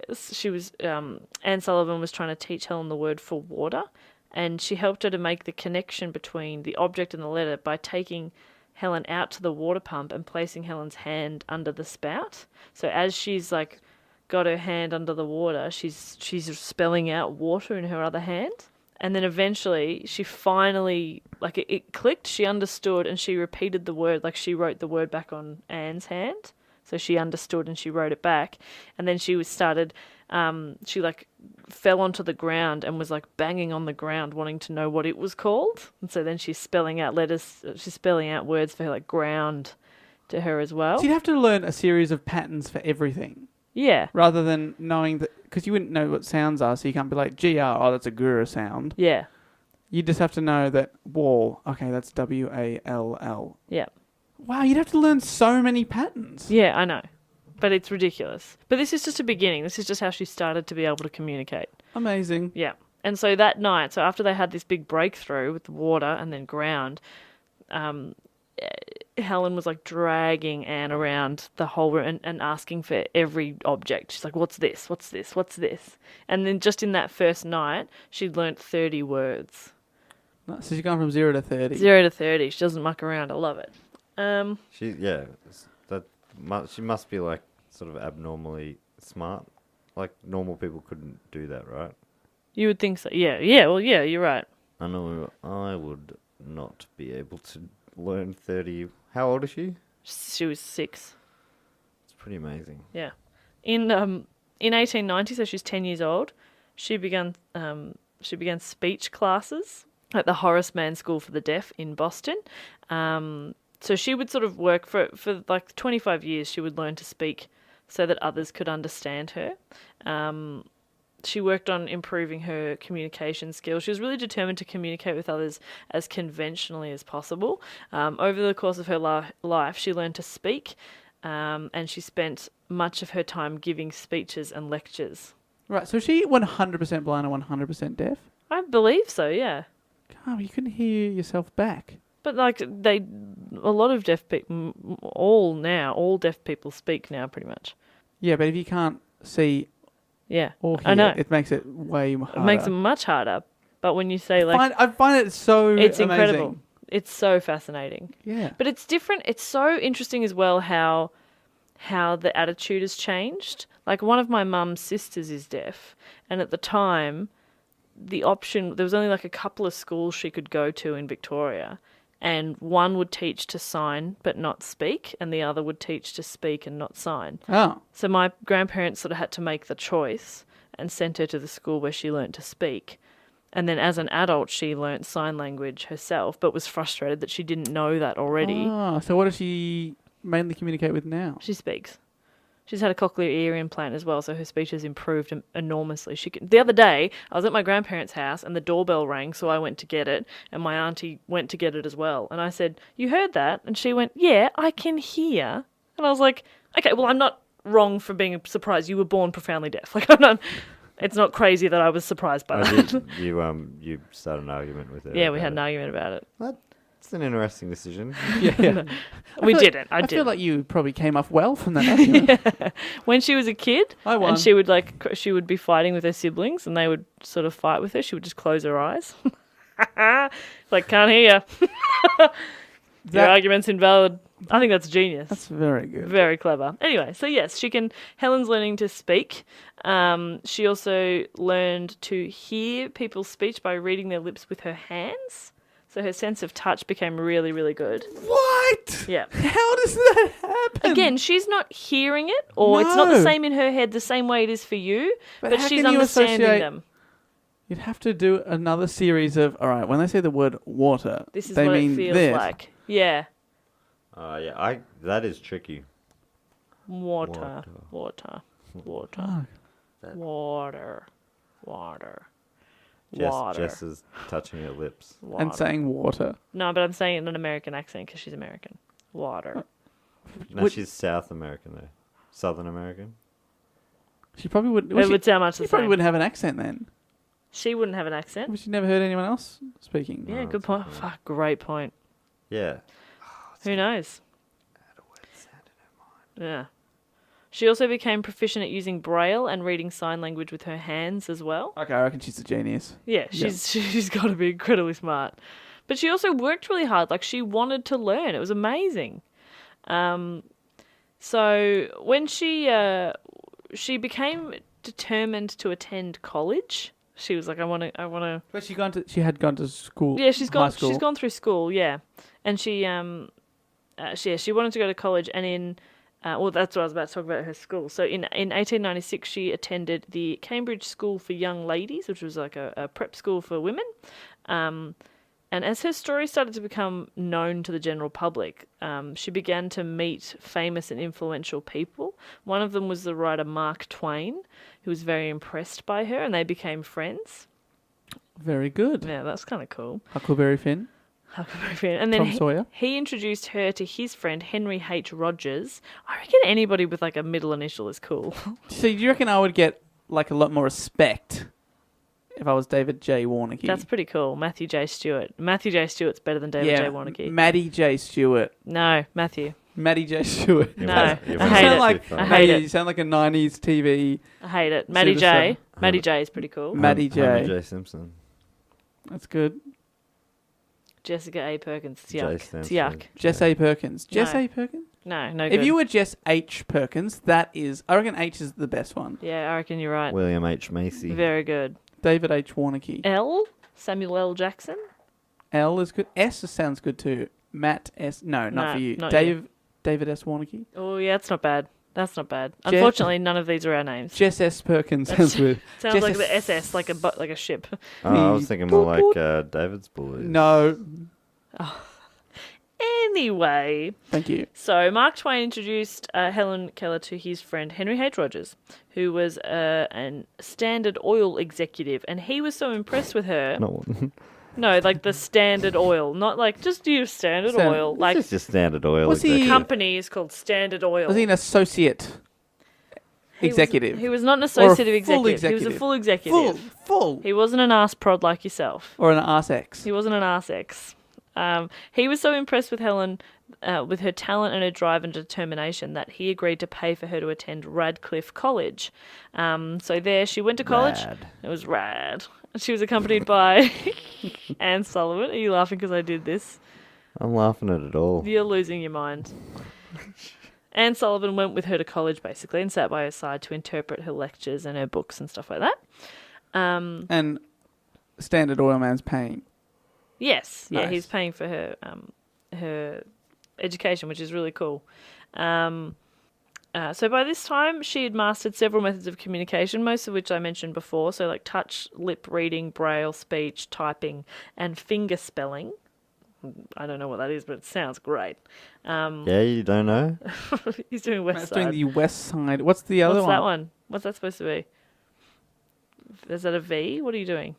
Anne Sullivan was trying to teach Helen the word for water, and she helped her to make the connection between the object and the letter by taking Helen out to the water pump and placing Helen's hand under the spout. So as she's like got her hand under the water, she's spelling out water in her other hand. And then eventually she finally, like it clicked, she understood, and she repeated the word, like she wrote the word back on Anne's hand. So she understood and she wrote it back. And then she she like fell onto the ground and was like banging on the ground wanting to know what it was called. And so then she's spelling out words for like ground to her as well. So you'd have to learn a series of patterns for everything. Yeah. Rather than knowing that, because you wouldn't know what sounds are, so you can't be like, GR, oh, that's a gura sound. Yeah. You just have to know that wall, okay, that's WALL. Yeah. Wow, you'd have to learn so many patterns. Yeah, I know. But it's ridiculous. But this is just a beginning. This is just how she started to be able to communicate. Amazing. Yeah. And so that night, so after they had this big breakthrough with the water and then ground, Helen was like dragging Anne around the whole room and asking for every object. She's like, what's this? What's this? What's this? And then just in that first night, she'd learnt 30 words. So she's gone from 0 to 30. 0 to 30. She doesn't muck around. I love it. She she must be like sort of abnormally smart. Like normal people couldn't do that, right? You would think so. Yeah. Well, yeah, you're right. I know I would not be able to learn 30. How old is she? She was 6. It's pretty amazing. Yeah. In 1890, so she's 10 years old, she began speech classes at the Horace Mann School for the Deaf in Boston. So she would sort of work for like 25 years. She would learn to speak so that others could understand her. She worked on improving her communication skills. She was really determined to communicate with others as conventionally as possible. Over the course of her life, she learned to speak, and she spent much of her time giving speeches and lectures. Right, so is she 100% blind and 100% deaf? I believe so, yeah. Oh, you couldn't hear yourself back. But like a lot of deaf people, all deaf people speak now, pretty much. Yeah, but if you can't see Yeah, or hear, I know. it makes it way harder. It makes it much harder. But when you say I find it so it's amazing. incredible. It's so fascinating. Yeah. But it's different. It's so interesting as well how the attitude has changed. Like one of my mum's sisters is deaf, and at the time, there was only like a couple of schools she could go to in Victoria, and one would teach to sign but not speak, and the other would teach to speak and not sign. Oh. So my grandparents sort of had to make the choice and sent her to the school where she learnt to speak. And then as an adult, she learnt sign language herself, but was frustrated that she didn't know that already. Oh, so what does she mainly communicate with now? She speaks. She's had a cochlear ear implant as well, so her speech has improved enormously. The other day, I was at my grandparents' house and the doorbell rang, so I went to get it, and my auntie went to get it as well. And I said, "You heard that?" And she went, "Yeah, I can hear." And I was like, "Okay, well, I'm not wrong for being surprised. You were born profoundly deaf. Like, I'm not. It's not crazy that I was surprised by that." You started an argument with her. Yeah, we about had an it. argument about it. That's an interesting decision. Yeah. We didn't. I feel like you probably came off well from that argument. When she was a kid, I won. and she would be fighting with her siblings, and they would sort of fight with her. She would just close her eyes, like, "Can't hear you." Your argument's invalid. I think that's genius. That's very good. Very clever. Anyway, so yes, Helen's learning to speak. She also learned to hear people's speech by reading their lips with her hands. So her sense of touch became really, really good. What? Yeah. How does that happen? Again, she's not hearing it, or it's not the No. same in her head the same way it is for you, but how she's can you understanding associate- them. You'd have to do another series of, all right, when they say the word water, This is they what mean it feels this. like. Yeah. That is tricky. Water. Oh. Water. Jess is touching her lips. And saying water. No, but I'm saying it in an American accent because she's American. Water. No, she's South American though. Southern American. She probably wouldn't. It would sound much the She probably same. wouldn't have an accent then. She wouldn't have an accent. But she never heard anyone else speaking. Yeah, Oh, good that's point. a good Fuck, great point. Yeah. Who knows? Yeah. She also became proficient at using Braille and reading sign language with her hands as well. Okay, I reckon she's a genius. Yeah, she's got to be incredibly smart. But she also worked really hard. Like, she wanted to learn. It was amazing. So when she became determined to attend college, she was like, I want to. But she had gone to school. Yeah, she's high school. gone through school. Yeah, and she wanted to go to college, and in well, that's what I was about to talk about her school. So in 1896, she attended the Cambridge School for Young Ladies, which was like a prep school for women. And as her story started to become known to the general public, she began to meet famous and influential people. One of them was the writer Mark Twain, who was very impressed by her, and they became friends. Very good. Yeah, that's kind of cool. Huckleberry Finn. And then Tom Sawyer. he introduced her to his friend Henry H. Rogers. I reckon anybody with like a middle initial is cool. So do you reckon I would get like a lot more respect if I was David J. Warnocky. That's pretty cool. Matthew J. Stewart. Matthew J. Stewart's better than David J. Warnocky. Maddie J. Stewart. No, Matthew. Maddie J. Stewart. No, I You hate sound it. like I hate You it. sound like a 90s TV. I hate it. Maddie J. Maddie J. is pretty cool. Maddie Homer J. J. Simpson. That's good. Jessica A. Perkins. It's J yuck. stands It's for yuck. Jess A. Perkins. Jess No. A. Perkins? No, no If good. you were Jess H. Perkins, I reckon H is the best one. Yeah, I reckon you're right. William H. Macy. Very good. David H. Warnocky. L. Samuel L. Jackson. L is good. S sounds good too. Matt S. No, not No, for you. not David S. Warnocky. Oh, yeah, that's not bad. That's not bad. Jeff- Unfortunately, none of these are our names. Jess S. Perkins sounds good. Sounds Jess like S- the SS, like a ship. Oh, I was thinking more like David's Boys. No, Anyway, thank you. so Mark Twain introduced Helen Keller to his friend Henry H. Rogers, who was an Standard Oil executive, and he was so impressed with her. No, No, like the Standard Oil, not like just use Standard Standard- Oil. Like it's just Standard Oil. Was he- executive. company is called Standard Oil. Was he an associate executive? He was not an Or a associate full executive. He was a executive? full executive. Full. He wasn't an arse prod like yourself. Or an arse X. He wasn't an arse ex. He was so impressed with Helen, with her talent and her drive and determination, that he agreed to pay for her to attend Radcliffe College. So there she went to college. Rad. It was rad. She was accompanied by Anne Sullivan. Are you laughing because I did this? I'm laughing at it all. You're losing your mind. Anne Sullivan went with her to college, basically, and sat by her side to interpret her lectures and her books and stuff like that. And Standard Oil Man's paying. Yes, yeah, Nice. he's paying for her education, which is really cool. So by this time, she had mastered several methods of communication, most of which I mentioned before. So like touch, lip reading, braille, speech, typing, and finger spelling. I don't know what that is, but it sounds great. Yeah, you don't know? He's doing West Matt's Side. doing the West Side. What's the other What's one? that one? What's that supposed to be? Is that a V? What are you doing?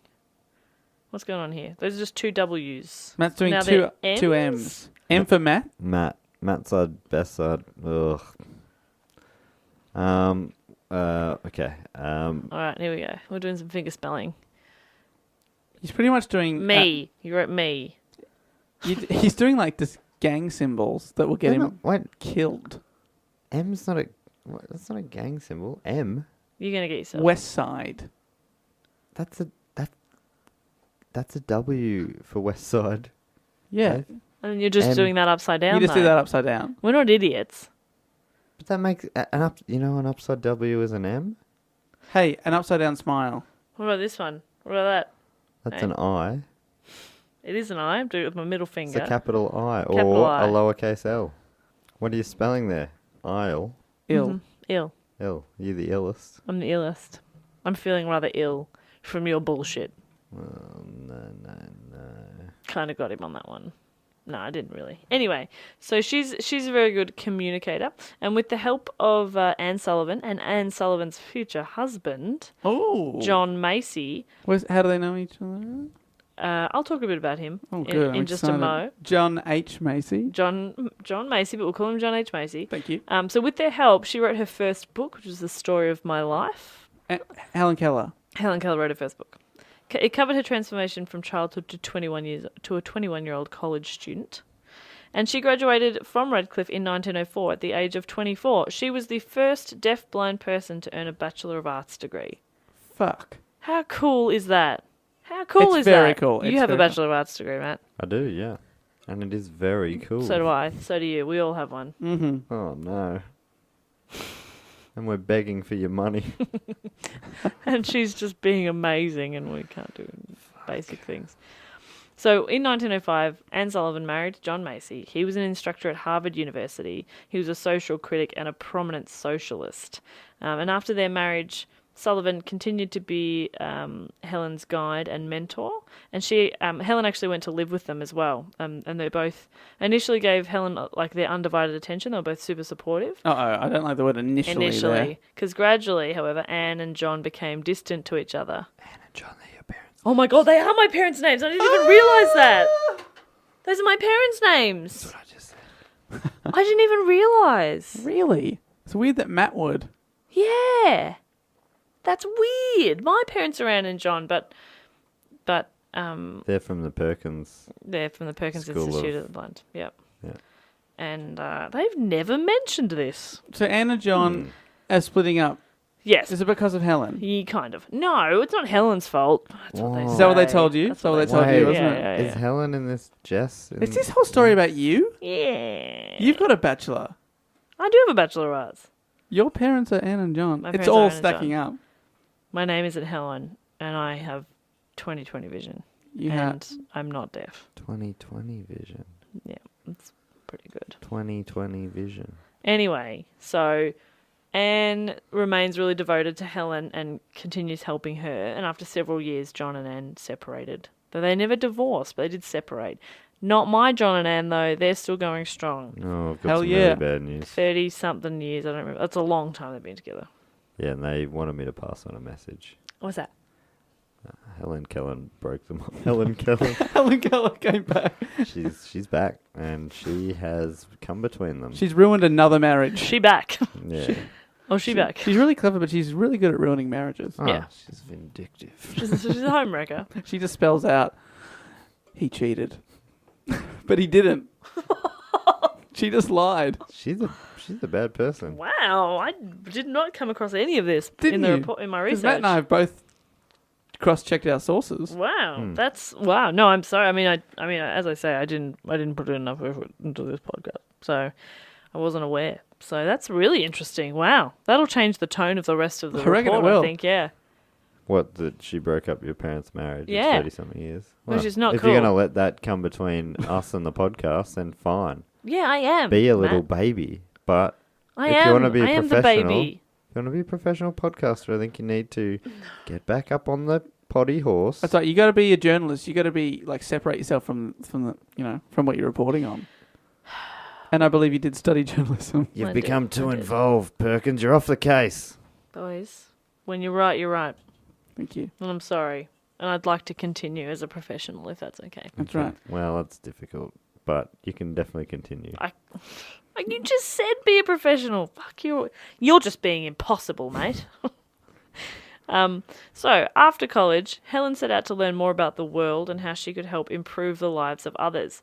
What's going on here? Those are just two W's. Matt's doing Now two they're M's. M for Matt. Matt side, best side. Ugh. Okay. All right, here we go. We're doing some finger spelling. He's pretty much doing Me. You wrote me. He's doing like this gang symbols that will get him Wait, killed. M's not a. That's not a gang symbol. M. You're going to get yourself. West Side. That's a W for West Side. Yeah. Okay. And you're just M. doing that upside down, You just do though. that upside down. We're not idiots. But that makes an upside W is an M. Hey, an upside down smile. What about this one? What about that? That's Hey. an I. It is an I. I'm doing it with my middle It's finger. a capital I or Capital I. a lowercase L. What are you spelling there? I'll. Ill. Mhm. Ill. L. You're the illest. I'm the illest. I'm feeling rather ill from your bullshit. Oh, no. Kind of got him on that one. No, I didn't really. Anyway, so she's a very good communicator, and with the help of Anne Sullivan and Anne Sullivan's future husband, Oh. John Macy. How do they know each other? I'll talk a bit about him Oh, good. I'm in just a excited. mo. John H. Macy. John Macy, but we'll call him John H. Macy. Thank you. So with their help, she wrote her first book, which was The Story of My Life. Helen Keller. Helen Keller wrote her first book. It covered her transformation from childhood to 21-year-old college student. And she graduated from Radcliffe in 1904 at the age of 24. She was the first deaf-blind person to earn a Bachelor of Arts degree. Fuck. How cool is that? How cool It's is very that? cool. You It's have a very Bachelor of Arts degree, Matt. I do, yeah. And it is very cool. So do I. So do you. We all have one. Mm-hmm. Oh, no. And we're begging for your money. And she's just being amazing, and we can't do basic things. So in 1905, Anne Sullivan married John Macy. He was an instructor at Harvard University. He was a social critic and a prominent socialist. And after their marriage, Sullivan continued to be Helen's guide and mentor. And Helen actually went to live with them as well. And they both initially gave Helen like their undivided attention. They were both super supportive. I don't like the word initially. Because gradually, however, Anne and John became distant to each other. Anne and John, they're your parents. Oh my God, they are my parents' names. I didn't even realise that. Those are my parents' names. That's what I just said. I didn't even realise. Really? It's weird that Matt would. Yeah. That's weird. My parents are Anne and John, but But They're from the Perkins. they're from the Perkins School Institute of- of the Blind. Yep. Yeah. And they've never mentioned this. So Anne and John are splitting up. Yes. Is it because of Helen? Yeah, kind of. No, it's not Helen's fault. That's what they Whoa. say. Is that what they told you? That's Is that what they told Wait, you, wasn't yeah, it? yeah, Is Helen in this Jess? It's this whole story about you? Yeah. You've got a bachelor. I do have a Bachelor of Arts. Your parents are Anne and John. My It's parents are all Anne and stacking up. My name isn't Helen, and I have 20/20 vision. You and have. I'm not deaf. 20/20 vision. Yeah, it's pretty good. 20/20 vision. Anyway, so Anne remains really devoted to Helen and continues helping her. And after several years, John and Anne separated. Though they never divorced, but they did separate. Not my John and Anne, though. They're still going strong. Oh, I've got Hell some yeah. really bad news. 30-something years. I don't remember. That's a long time they've been together. Yeah, and they wanted me to pass on a message. What's that? Helen Keller broke them up. Helen Keller. Helen Keller came back. She's back, and she has come between them. She's ruined another marriage. She back. Yeah. Oh, she back. She's really clever, but she's really good at ruining marriages. Oh, Yeah. she's vindictive. She's a homewrecker. She just spells out, he cheated. But he didn't. She just lied. She's a bad person. Wow, I did not come across any of this Didn't in the you? report in my Because research. Matt and I have both cross-checked our sources. Wow, that's wow. No, I'm sorry. I mean, as I say, I didn't put enough effort into this podcast, so I wasn't aware. So that's really interesting. Wow, that'll change the tone of the rest of the I reckon report. it will. I think, yeah. What, that she broke up your parents' marriage Yeah. of 30-something years? Which is not if cool. you're going to let that come between us and the podcast, then fine. Yeah, I am. Be a little Matt. baby. But I if am. you want to be a I am the professional, baby. if you want to be a professional podcaster, I think you need to get back up on the potty horse. That's right. You got to be a journalist. You got to be like separate yourself from the from what you're reporting on. And I believe you did study journalism. You've I become did, too I did. involved, Perkins. You're off the case. Boys, when you're right, you're right. Thank you. And I'm sorry. And I'd like to continue as a professional, if that's okay. That's right. Well, that's difficult, but you can definitely continue. Like you just said, be a professional. Fuck you. You're just being impossible, mate. So, after college, Helen set out to learn more about the world and how she could help improve the lives of others.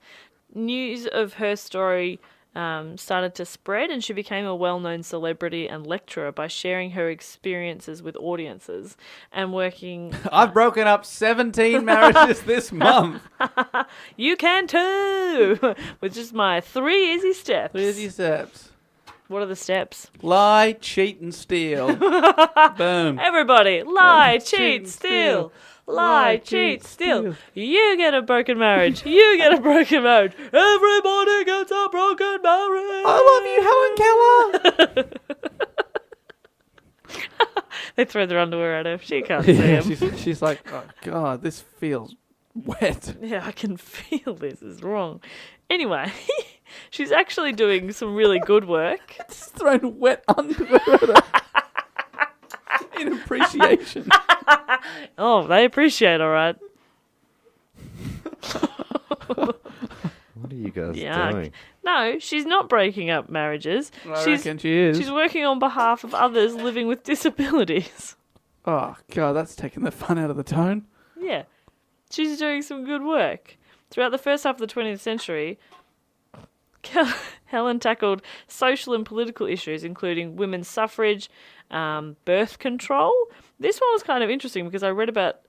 News of her story started to spread, and she became a well-known celebrity and lecturer by sharing her experiences with audiences and working... I've broken up 17 marriages this month. You can too! With just my 3 easy steps. Easy steps. What are the steps? Lie, cheat, and steal. Boom. Everybody, lie, cheat, cheat, and steal. steal. Lie, cheat, steal. You get a broken marriage. You get a broken marriage. Everybody gets a broken marriage. I love you, Helen Keller. They throw their underwear at her. She can't see Yeah, him. she's like, oh, God, this feels wet. Yeah, I can feel this is wrong. Anyway, she's actually doing some really good work. Just thrown wet underwear at her. In appreciation. Oh, they appreciate, all right. What are you guys Yuck. doing? No, she's not breaking up marriages. I she's reckon she is. she's working on behalf of others living with disabilities. Oh, God, that's taking the fun out of the tone. Yeah. She's doing some good work. Throughout the first half of the 20th century, Helen tackled social and political issues, including women's suffrage, birth control. This one was kind of interesting because I read about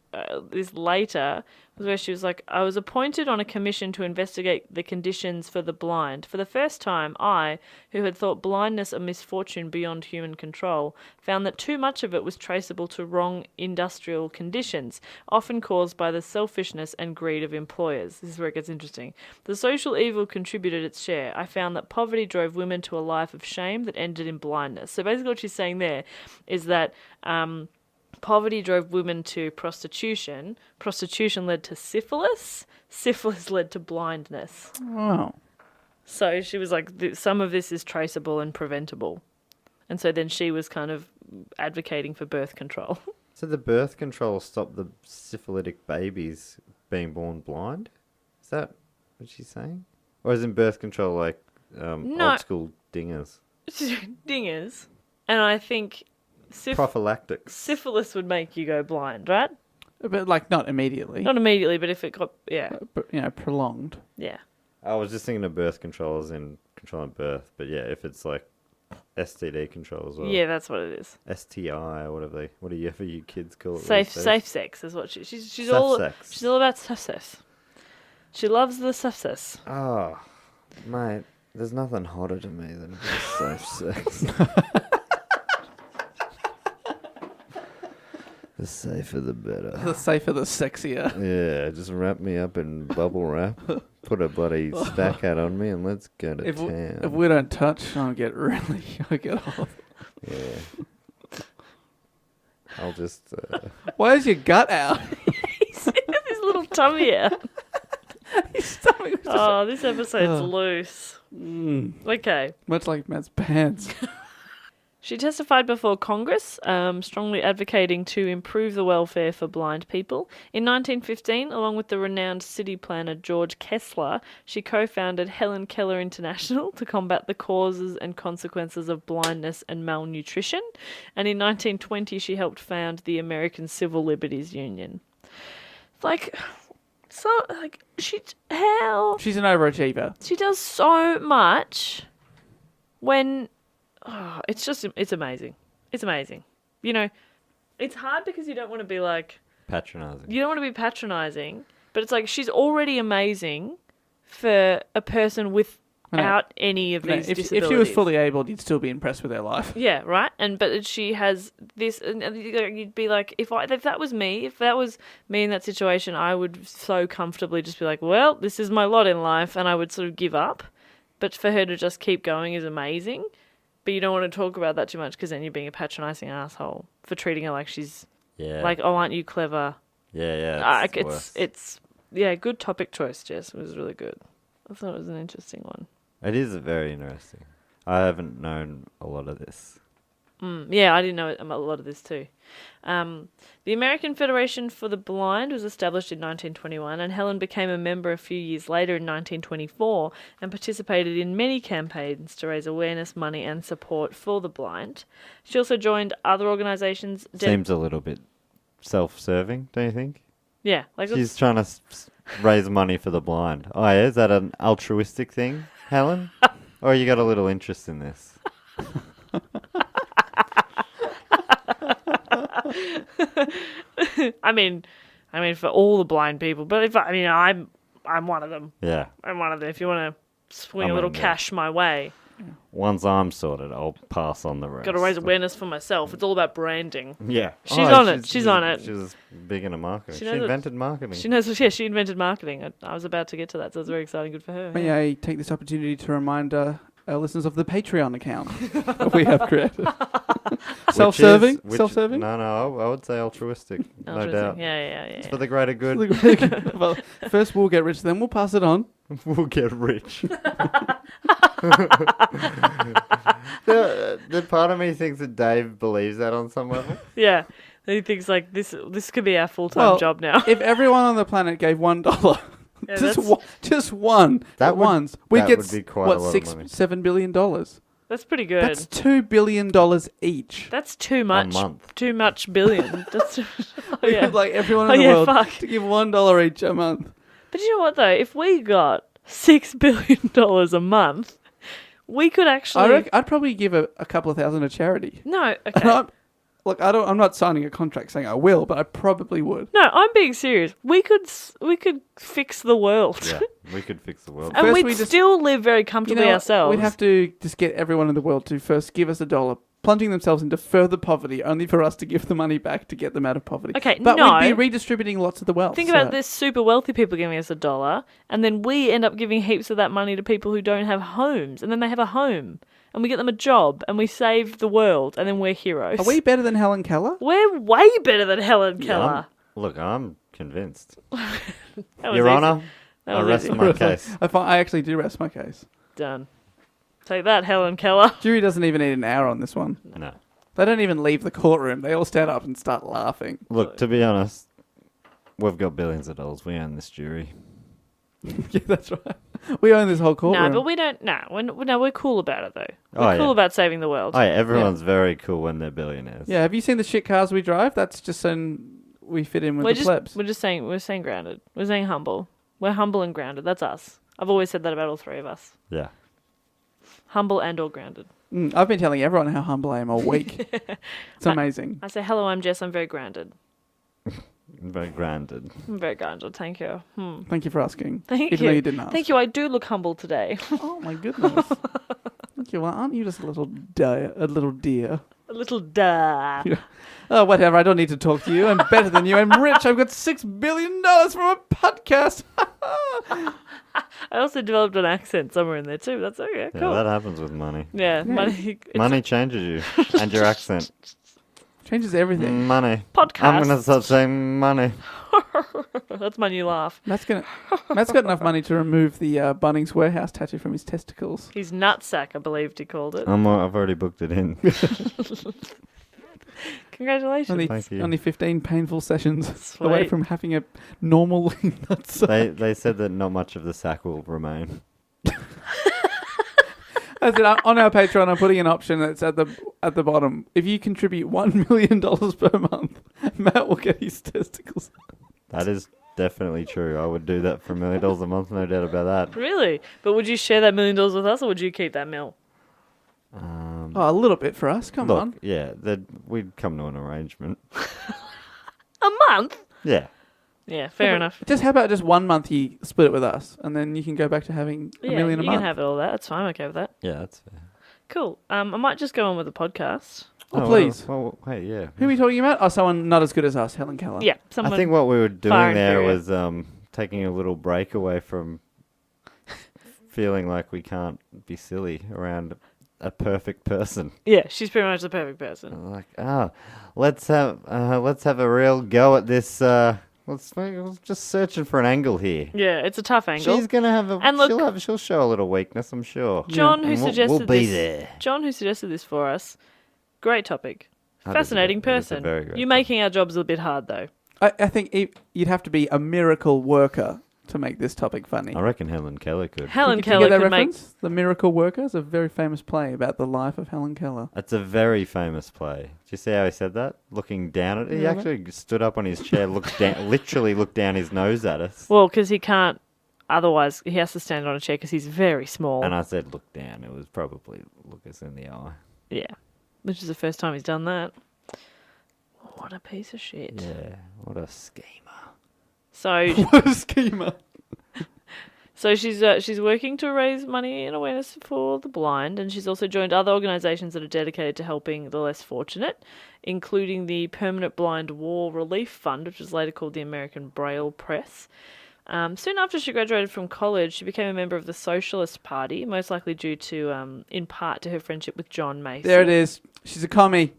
this later, where she was like, I was appointed on a commission to investigate the conditions for the blind. For the first time, I, who had thought blindness a misfortune beyond human control, found that too much of it was traceable to wrong industrial conditions, often caused by the selfishness and greed of employers. This is where it gets interesting. The social evil contributed its share. I found that poverty drove women to a life of shame that ended in blindness. So basically what she's saying there is that poverty drove women to prostitution. Prostitution led to syphilis. Syphilis led to blindness. Wow. So she was like, some of this is traceable and preventable. And so then she was kind of advocating for birth control. So the birth control stopped the syphilitic babies being born blind? Is that what she's saying? Or is in birth control like No. old school dingers? Dingers. And I think Prophylactics. syphilis would make you go blind, right? But like not immediately. Not immediately, but if it got, But prolonged. yeah. I was just thinking of birth control as in controlling birth, but yeah, if it's like STD control as well. Yeah, that's what it is. STI or whatever you kids call it. Safe sex is what she's all sex. she's all about safe sex. She loves the safe sex. Oh, mate, there's nothing hotter to me than safe sex. The safer the better. The safer, the sexier. Yeah, just wrap me up in bubble wrap, put a bloody stack hat on me, and let's go to town. If we don't touch, I'll get off. Yeah. I'll just... Why is your gut out? His little tummy out. His stomach was Oh, this episode's loose. Okay. much like Matt's pants. She testified before Congress, strongly advocating to improve the welfare for blind people. In 1915, along with the renowned city planner George Kessler, she co-founded Helen Keller International to combat the causes and consequences of blindness and malnutrition. And in 1920, she helped found the American Civil Liberties Union. She's She's an overachiever. she does so much when... Oh, it's amazing. It's amazing. It's hard because you don't want to be like... patronising. You don't want to be patronising, but it's like she's already amazing for a person without any of these disabilities. If she was fully able, you'd still be impressed with her life. Yeah, right? But she has this... And you'd be like, if that was me in that situation, I would so comfortably just be like, well, this is my lot in life, and I would sort of give up. But for her to just keep going is amazing. But you don't want to talk about that too much because then you're being a patronising asshole for treating her like she's like, oh, aren't you clever? Yeah. It's good topic choice, Jess. It was really good. I thought it was an interesting one. It is very interesting. I haven't known a lot of this. Yeah, I didn't know a lot of this too. The American Federation for the Blind was established in 1921, and Helen became a member a few years later in 1924 and participated in many campaigns to raise awareness, money and support for the blind. She also joined other organisations... Seems a little bit self-serving, don't you think? Yeah. She's trying to raise money for the blind. Oh, yeah? Is that an altruistic thing, Helen? Or you got a little interest in this? I mean, for all the blind people, but I'm one of them. Yeah. I'm one of them. If you want to swing a little cash my way, once I'm sorted, I'll pass on the rest. got to raise awareness for myself. It's all about branding. Yeah. She's on it. She's on it. She's big into marketing. She knows invented marketing. She knows. Yeah, she invented marketing. I was about to get to that, so it's very exciting. Good for her. May I take this opportunity to remind our listeners of the Patreon account that we have created? Self-serving? Self-serving? No, I would say altruistic. No doubt. Yeah. It's for the greater good. Well, first we'll get rich, then we'll pass it on. We'll get rich. The part of me thinks that Dave believes that on some level. Yeah. He thinks like this could be our full-time job now. If everyone on the planet gave $1, just one, we get would be quite a lot of money. $7 billion. That's pretty good. That's $2 billion each. That's too much. A month. Too much billion. That's We would like everyone in the world to give $1 each a month. But you know what though? If we got $6 billion a month, we could actually. I'd probably give a couple of thousand to charity. No, okay. I'm not signing a contract saying I will, but I probably would. No, I'm being serious. We could fix the world. Yeah, we could fix the world. And First, we'd still live very comfortably ourselves. We'd have to just get everyone in the world to first give us $1, plunging themselves into further poverty, only for us to give the money back to get them out of poverty. Okay, but no. we'd be redistributing lots of the wealth. Think about this: super wealthy people giving us $1, and then we end up giving heaps of that money to people who don't have homes, and then they have a home. And we get them a job, and we save the world, and then we're heroes. Are we better than Helen Keller? We're way better than Helen Keller. I'm convinced. Your Your Honour, I rest my case. I actually do rest my case. Done. Take that, Helen Keller. Jury doesn't even need an hour on this one. No. They don't even leave the courtroom. They all stand up and start laughing. Look, to be honest, we've got billions of dollars. We own this jury. Yeah, that's right. We own this whole courtroom. No, but we don't. No, we're cool about it though. Oh, We're cool yeah. about saving the world. Oh, yeah, everyone's very cool when they're billionaires. Yeah, have you seen the shit cars we drive? That's just we fit in with the plebs. We're saying grounded. We're saying humble. We're humble and grounded. That's us. I've always said that about all three of us. Yeah. Humble and or grounded. I've been telling everyone how humble I am all week. It's amazing. I say, hello, I'm Jess. I'm very grounded. Very grounded. I'm very grounded. Thank you. Thank you for asking. Thank even you. though you didn't ask. Thank you. I do look humble today. Oh my goodness. Thank you. Well, aren't you just a little dear? A little dear. A little duh. Yeah. Oh, whatever. I don't need to talk to you. I'm better than you. I'm rich. I've got $6 billion from a podcast. I also developed an accent somewhere in there too. That's okay. Yeah, Cool. that happens with money. Yeah. Money. Money changes you and your accent. Changes everything. Money. Podcast. I'm going to start saying money. That's my new laugh. Matt's got enough money to remove the Bunnings Warehouse tattoo from his testicles. His nutsack, I believed he called it. I've already booked it in. Congratulations. Thank you. Only 15 painful sessions Sweet. away from having a normal nutsack. They said that not much of the sack will remain. I said on our Patreon, I'm putting an option that's at the bottom. If you contribute $1 million per month, Matt will get his testicles. That is definitely true. I would do that for $1 million a month, no doubt about that. Really? But would you share that $1 million with us, or would you keep that $1 million? A little bit for us. Come on. Yeah, we'd come to an arrangement. A month? Yeah. Yeah, fair enough. How about just 1 month you split it with us, and then you can go back to having $1 million a you month. can have it all that. That's fine. I'm okay with that. Yeah, that's fair. Cool. I might just go on with the podcast. Oh, please. Well, wait, yeah. Who are we talking about? Oh, someone not as good as us, Helen Keller. Yeah, someone. I think what we were far doing there inferior. was taking a little break away from feeling like we can't be silly around a perfect person. Yeah, she's pretty much the perfect person. Like, let's have a real go at this. We're just searching for an angle here. Yeah, it's a tough angle. She's gonna have a. And look- she'll show a little weakness, I'm sure. John, who And suggested we'll be this. there. John, who suggested this for us. Great topic. That is Fascinating a person. very great You're topic. making our jobs a bit hard, though. I think you'd have to be a miracle worker to make this topic funny. I reckon Helen Keller could. Helen Did you Keller get that could make. reference? The Miracle Worker is a very famous play about the life of Helen Keller. It's a very famous play. Do you see how he said that? Looking down at it. He Yeah. actually stood up on his chair, literally looked down his nose at us. Well, because he can't. Otherwise, he has to stand on a chair because he's very small. And I said, look down. It was probably look us in the eye. Yeah. Which is the first time he's done that. What a piece of shit. Yeah, what a schemer. So, What a schemer. so she's working to raise money and awareness for the blind, and she's also joined other organisations that are dedicated to helping the less fortunate, including the Permanent Blind War Relief Fund, which was later called the American Braille Press. Soon after she graduated from college, she became a member of the Socialist Party, most likely due to, in part, to her friendship with John Mason. There it is. She's a commie.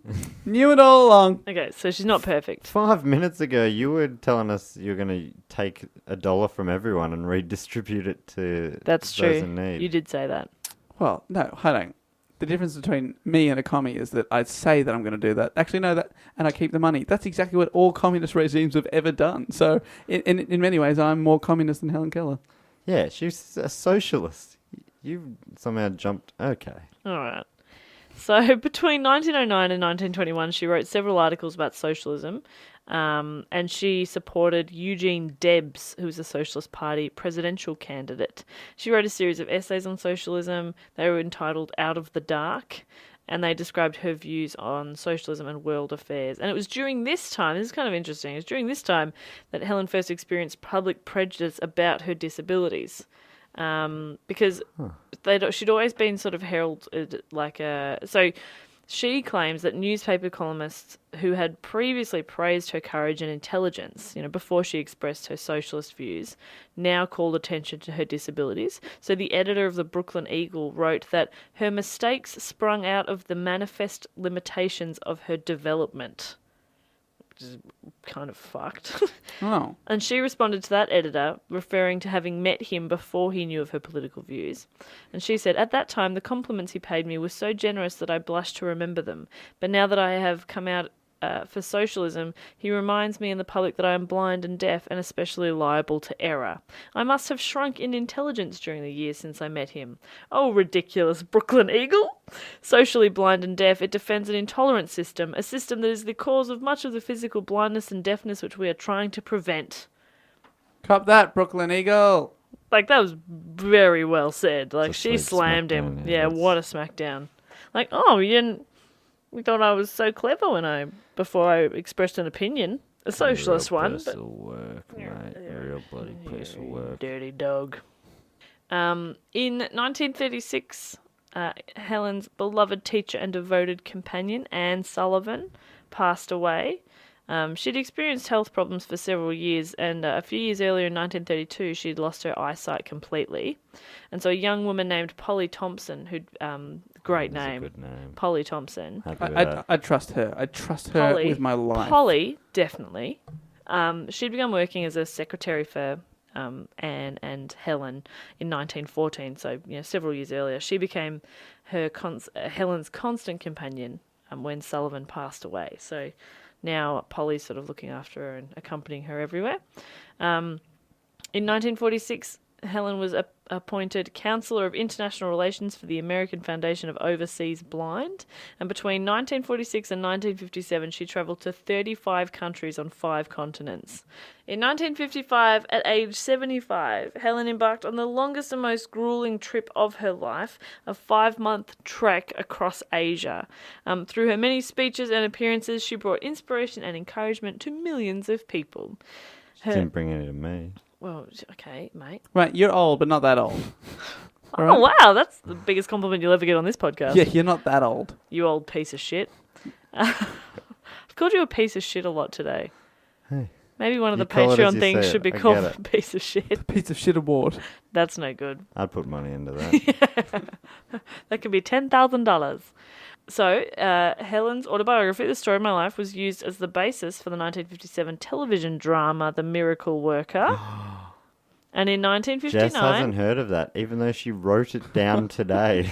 Knew it all along. Okay, so she's not perfect. 5 minutes ago, you were telling us you're going to take $1 from everyone and redistribute it to That's those true. in need. You did say that. Well, no, hold on. The difference between me and a commie is that I say that I'm going to do that. Actually, no, and I keep the money. That's exactly what all communist regimes have ever done. So, in many ways, I'm more communist than Helen Keller. Yeah, she's a socialist. You somehow jumped. Okay. All right. So between 1909 and 1921, she wrote several articles about socialism, and she supported Eugene Debs, who was a Socialist Party presidential candidate. She wrote a series of essays on socialism. They were entitled Out of the Dark, and they described her views on socialism and world affairs. And it was during this time, this is kind of interesting, it was during this time that Helen first experienced public prejudice about her disabilities. Because she'd always been sort of heralded like a... So she claims that newspaper columnists who had previously praised her courage and intelligence, before she expressed her socialist views, now called attention to her disabilities. So the editor of the Brooklyn Eagle wrote that her mistakes sprung out of the manifest limitations of her development. Which is kind of fucked. Oh. And she responded to that editor, referring to having met him before he knew of her political views. And she said, "At that time, the compliments he paid me were so generous that I blush to remember them. But now that I have come out for socialism, he reminds me and the public that I am blind and deaf and especially liable to error. I must have shrunk in intelligence during the years since I met him. Oh, ridiculous Brooklyn Eagle!" Socially blind and deaf, it defends an intolerant system, a system that is the cause of much of the physical blindness and deafness which we are trying to prevent. Cop that, Brooklyn Eagle. Like, that was very well said. Like, It's a she sweet slammed him. smackdown, Yeah, yeah, what a smackdown. Like, oh, you thought I was so clever before I expressed an opinion. A socialist one. Piece of work, mate. Real bloody piece of work. Dirty dog. In 1936, Helen's beloved teacher and devoted companion, Anne Sullivan, passed away. She'd experienced health problems for several years, and a few years earlier in 1932, she'd lost her eyesight completely. And so a young woman named Polly Thompson, who'd, great That's a name, good name. Polly Thompson. Happy with that. I trust her. I trust her with my life. Polly, definitely. She'd begun working as a secretary for Anne and Helen in 1914, so several years earlier. She became Helen's constant companion when Sullivan passed away. So now Polly's sort of looking after her and accompanying her everywhere. In 1946, Helen was appointed Counselor of International Relations for the American Foundation of Overseas Blind, and between 1946 and 1957 she travelled to 35 countries on 5 continents. In 1955, at age 75, Helen embarked on the longest and most gruelling trip of her life, a 5-month trek across Asia. Through her many speeches and appearances, she brought inspiration and encouragement to millions of people. Didn't bring any to me. Well, okay, mate. Right, you're old, but not that old. All Oh, right? wow, that's the biggest compliment you'll ever get on this podcast. Yeah, you're not that old. You old piece of shit. I've called you a piece of shit a lot today. Hey. Maybe one of You the call it as Patreon you things see it. should be I called get a piece of shit. Piece of shit award. That's no good. I'd put money into that. That could be $10,000. So, Helen's autobiography, The Story of My Life, was used as the basis for the 1957 television drama The Miracle Worker. And in 1959... Jess hasn't heard of that, even though she wrote it down today.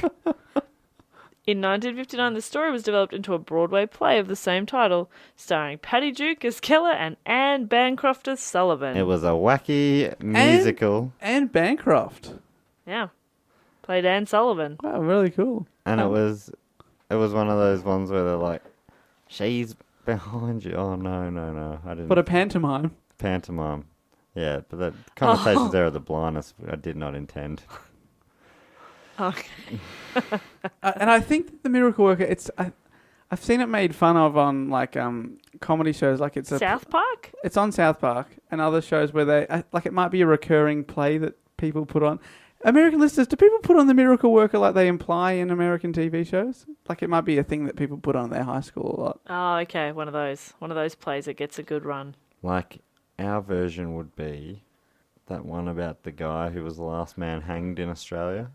In 1959, the story was developed into a Broadway play of the same title, starring Patty Duke as Keller and Anne Bancroft as Sullivan. It was a wacky musical. And Bancroft. Yeah. Played Anne Sullivan. Wow, really cool. And it was one of those ones where they're like, she's behind you. Oh, no. I didn't. But a pantomime. Pantomime. Yeah, but the connotations there are the blindness. I did not intend. Okay. And I think the Miracle Worker, I've seen it made fun of on like comedy shows. Like it's South Park? It's on South Park and other shows where it might be a recurring play that people put on. American listeners, do people put on the Miracle Worker like they imply in American TV shows? Like it might be a thing that people put on their high school a lot. Oh, okay. One of those plays that gets a good run. Like, our version would be that one about the guy who was the last man hanged in Australia.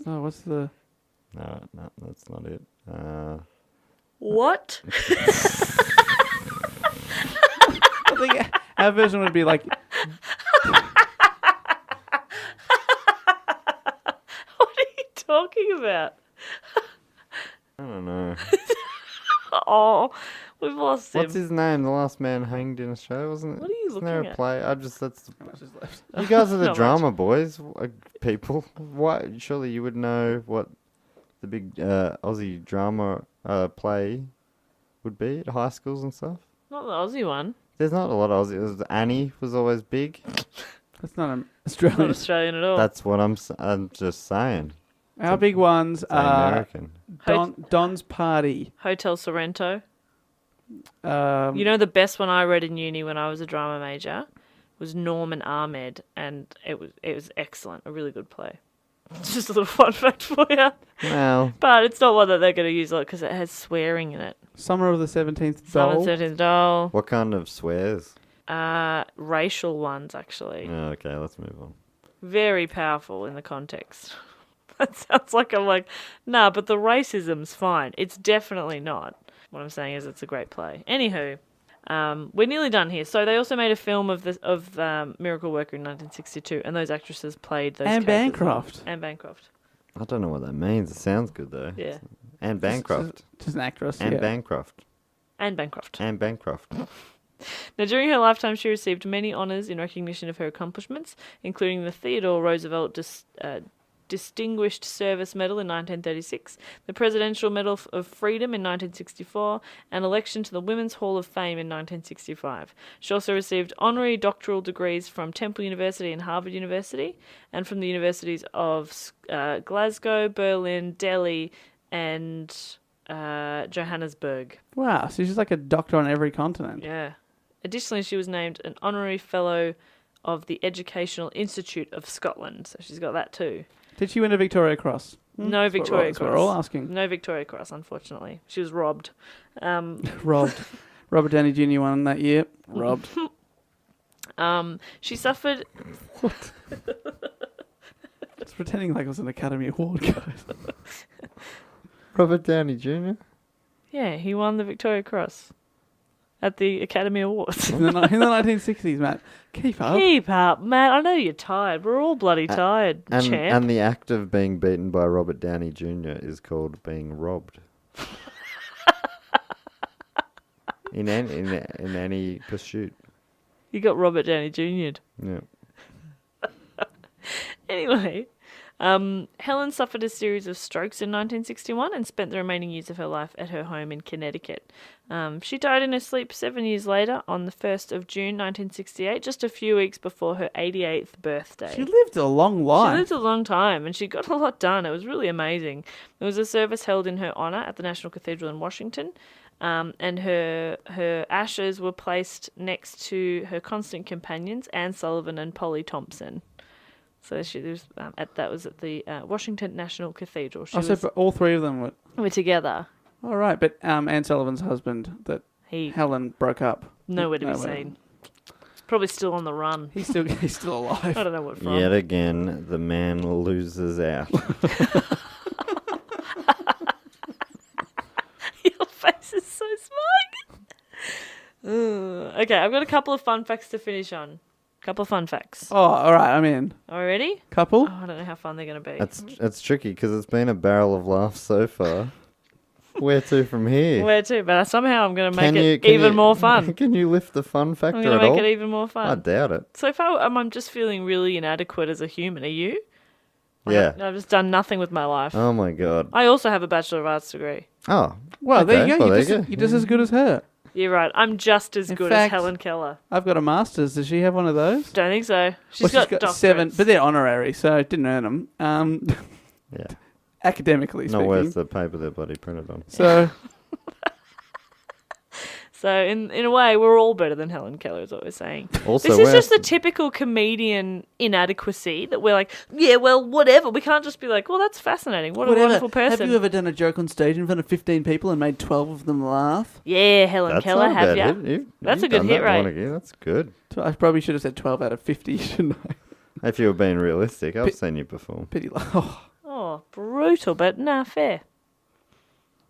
Oh, what's the... No, that's not it. What? I think our version would be like... What are you talking about? I don't know. Oh, we've lost him. What's his name? The last man hanged in Australia, wasn't it? What are you Isn't there looking a at? play? That's... What's his left? You guys are the Not drama boys, people. Why? Surely you would know what the big Aussie drama play would be at high schools and stuff. Not the Aussie one. There's not a lot of Aussie. Annie was always big. That's not an Not Australian. Australian at all. That's what I'm just saying. Our big ones It's are American. Don's Party. Hotel Sorrento. Um, You know, the best one I read in uni when I was a drama major was Norman Ahmed, and it was excellent. A really good play. Just a little fun fact for you. Well, But it's not one that they're going to use a lot because it has swearing in it. Summer of the 17th Simon Doll. Says Doll. what kind of swears? Racial ones, actually. Oh, okay, let's move on. Very powerful in the context. That sounds like I'm like, nah, but the racism's fine. It's definitely not. What I'm saying is it's a great play. Anywho, we're nearly done here. So they also made a film of Miracle Worker in 1962, and those actresses played those Anne characters. Bancroft. Anne Bancroft. I don't know what that means. It sounds good though. Yeah. Anne Bancroft. Just an actress. Anne yeah. Bancroft. Anne Bancroft. Anne Bancroft. Now, during her lifetime, she received many honours in recognition of her accomplishments, including the Theodore Roosevelt Distinguished Service Medal in 1936, the Presidential Medal of Freedom in 1964, and election to the Women's Hall of Fame in 1965. She also received honorary doctoral degrees from Temple University and Harvard University, and from the universities of Glasgow, Berlin, Delhi, and Johannesburg. Wow, so she's like a doctor on every continent. Yeah. Additionally, she was named an honorary fellow of the Educational Institute of Scotland, so she's got that too. Did she win a Victoria Cross? No Victoria Cross. That's what we're all asking. No Victoria Cross, unfortunately. She was robbed. Robbed. Robert Downey Jr. won that year. Robbed. She suffered... What? It's pretending like it was an Academy Award, guys. Robert Downey Jr.? Yeah, he won the Victoria Cross at the Academy Awards. in the 1960s, Matt. Keep up. Keep up, Matt. I know you're tired. We're all bloody tired, champ. And the act of being beaten by Robert Downey Jr. is called being robbed. in any pursuit. You got Robert Downey Jr. Yeah. Anyway, Helen suffered a series of strokes in 1961 and spent the remaining years of her life at her home in Connecticut. She died in her sleep 7 years later on the 1st of June 1968, just a few weeks before her 88th birthday. She lived a long life. She lived a long time and she got a lot done. It was really amazing. There was a service held in her honour at the National Cathedral in Washington, and her ashes were placed next to her constant companions, Anne Sullivan and Polly Thompson. So she was that was at the Washington National Cathedral. So all three of them were together. All right, but Anne Sullivan's husband that Helen broke up. Nowhere to be seen. Probably still on the run. He's still alive. I don't know what from. Yet again, the man loses out. Your face is so smug. Okay, I've got a couple of fun facts to finish on. Couple of fun facts. Oh, all right, I'm in. Are we ready? Couple? Oh, I don't know how fun they're going to be. That's tricky because it's been a barrel of laughs so far. Where to from here? Where to? But somehow I'm going to make it even more fun. Can you lift the fun factor I'm at all? going to make it even more fun. I doubt it. So far, I'm just feeling really inadequate as a human. Are you? Yeah. I've just done nothing with my life. Oh my God. I also have a Bachelor of Arts degree. Oh. Well, okay. there you go. Well, You're just as good as her. You're right. I'm just as good as Helen Keller. I've got a master's. Does she have one of those? Don't think so. She's got doctorates. 7, but they're honorary, so didn't earn them. Yeah. Academically speaking. Not worth the paper they're bloody printed on. So... So in a way, we're all better than Helen Keller, is what we're saying. Also, this is just the typical comedian inadequacy that we're like, yeah, well, whatever. We can't just be like, well, that's fascinating. What a wonderful person. Have you ever done a joke on stage in front of 15 people and made 12 of them laugh? Yeah, Helen Keller, have you? That's a good hit rate. That's good. I probably should have said 12 out of 50, shouldn't I? If you were being realistic, I've seen you perform. Pity laugh. Oh, brutal, but nah, fair.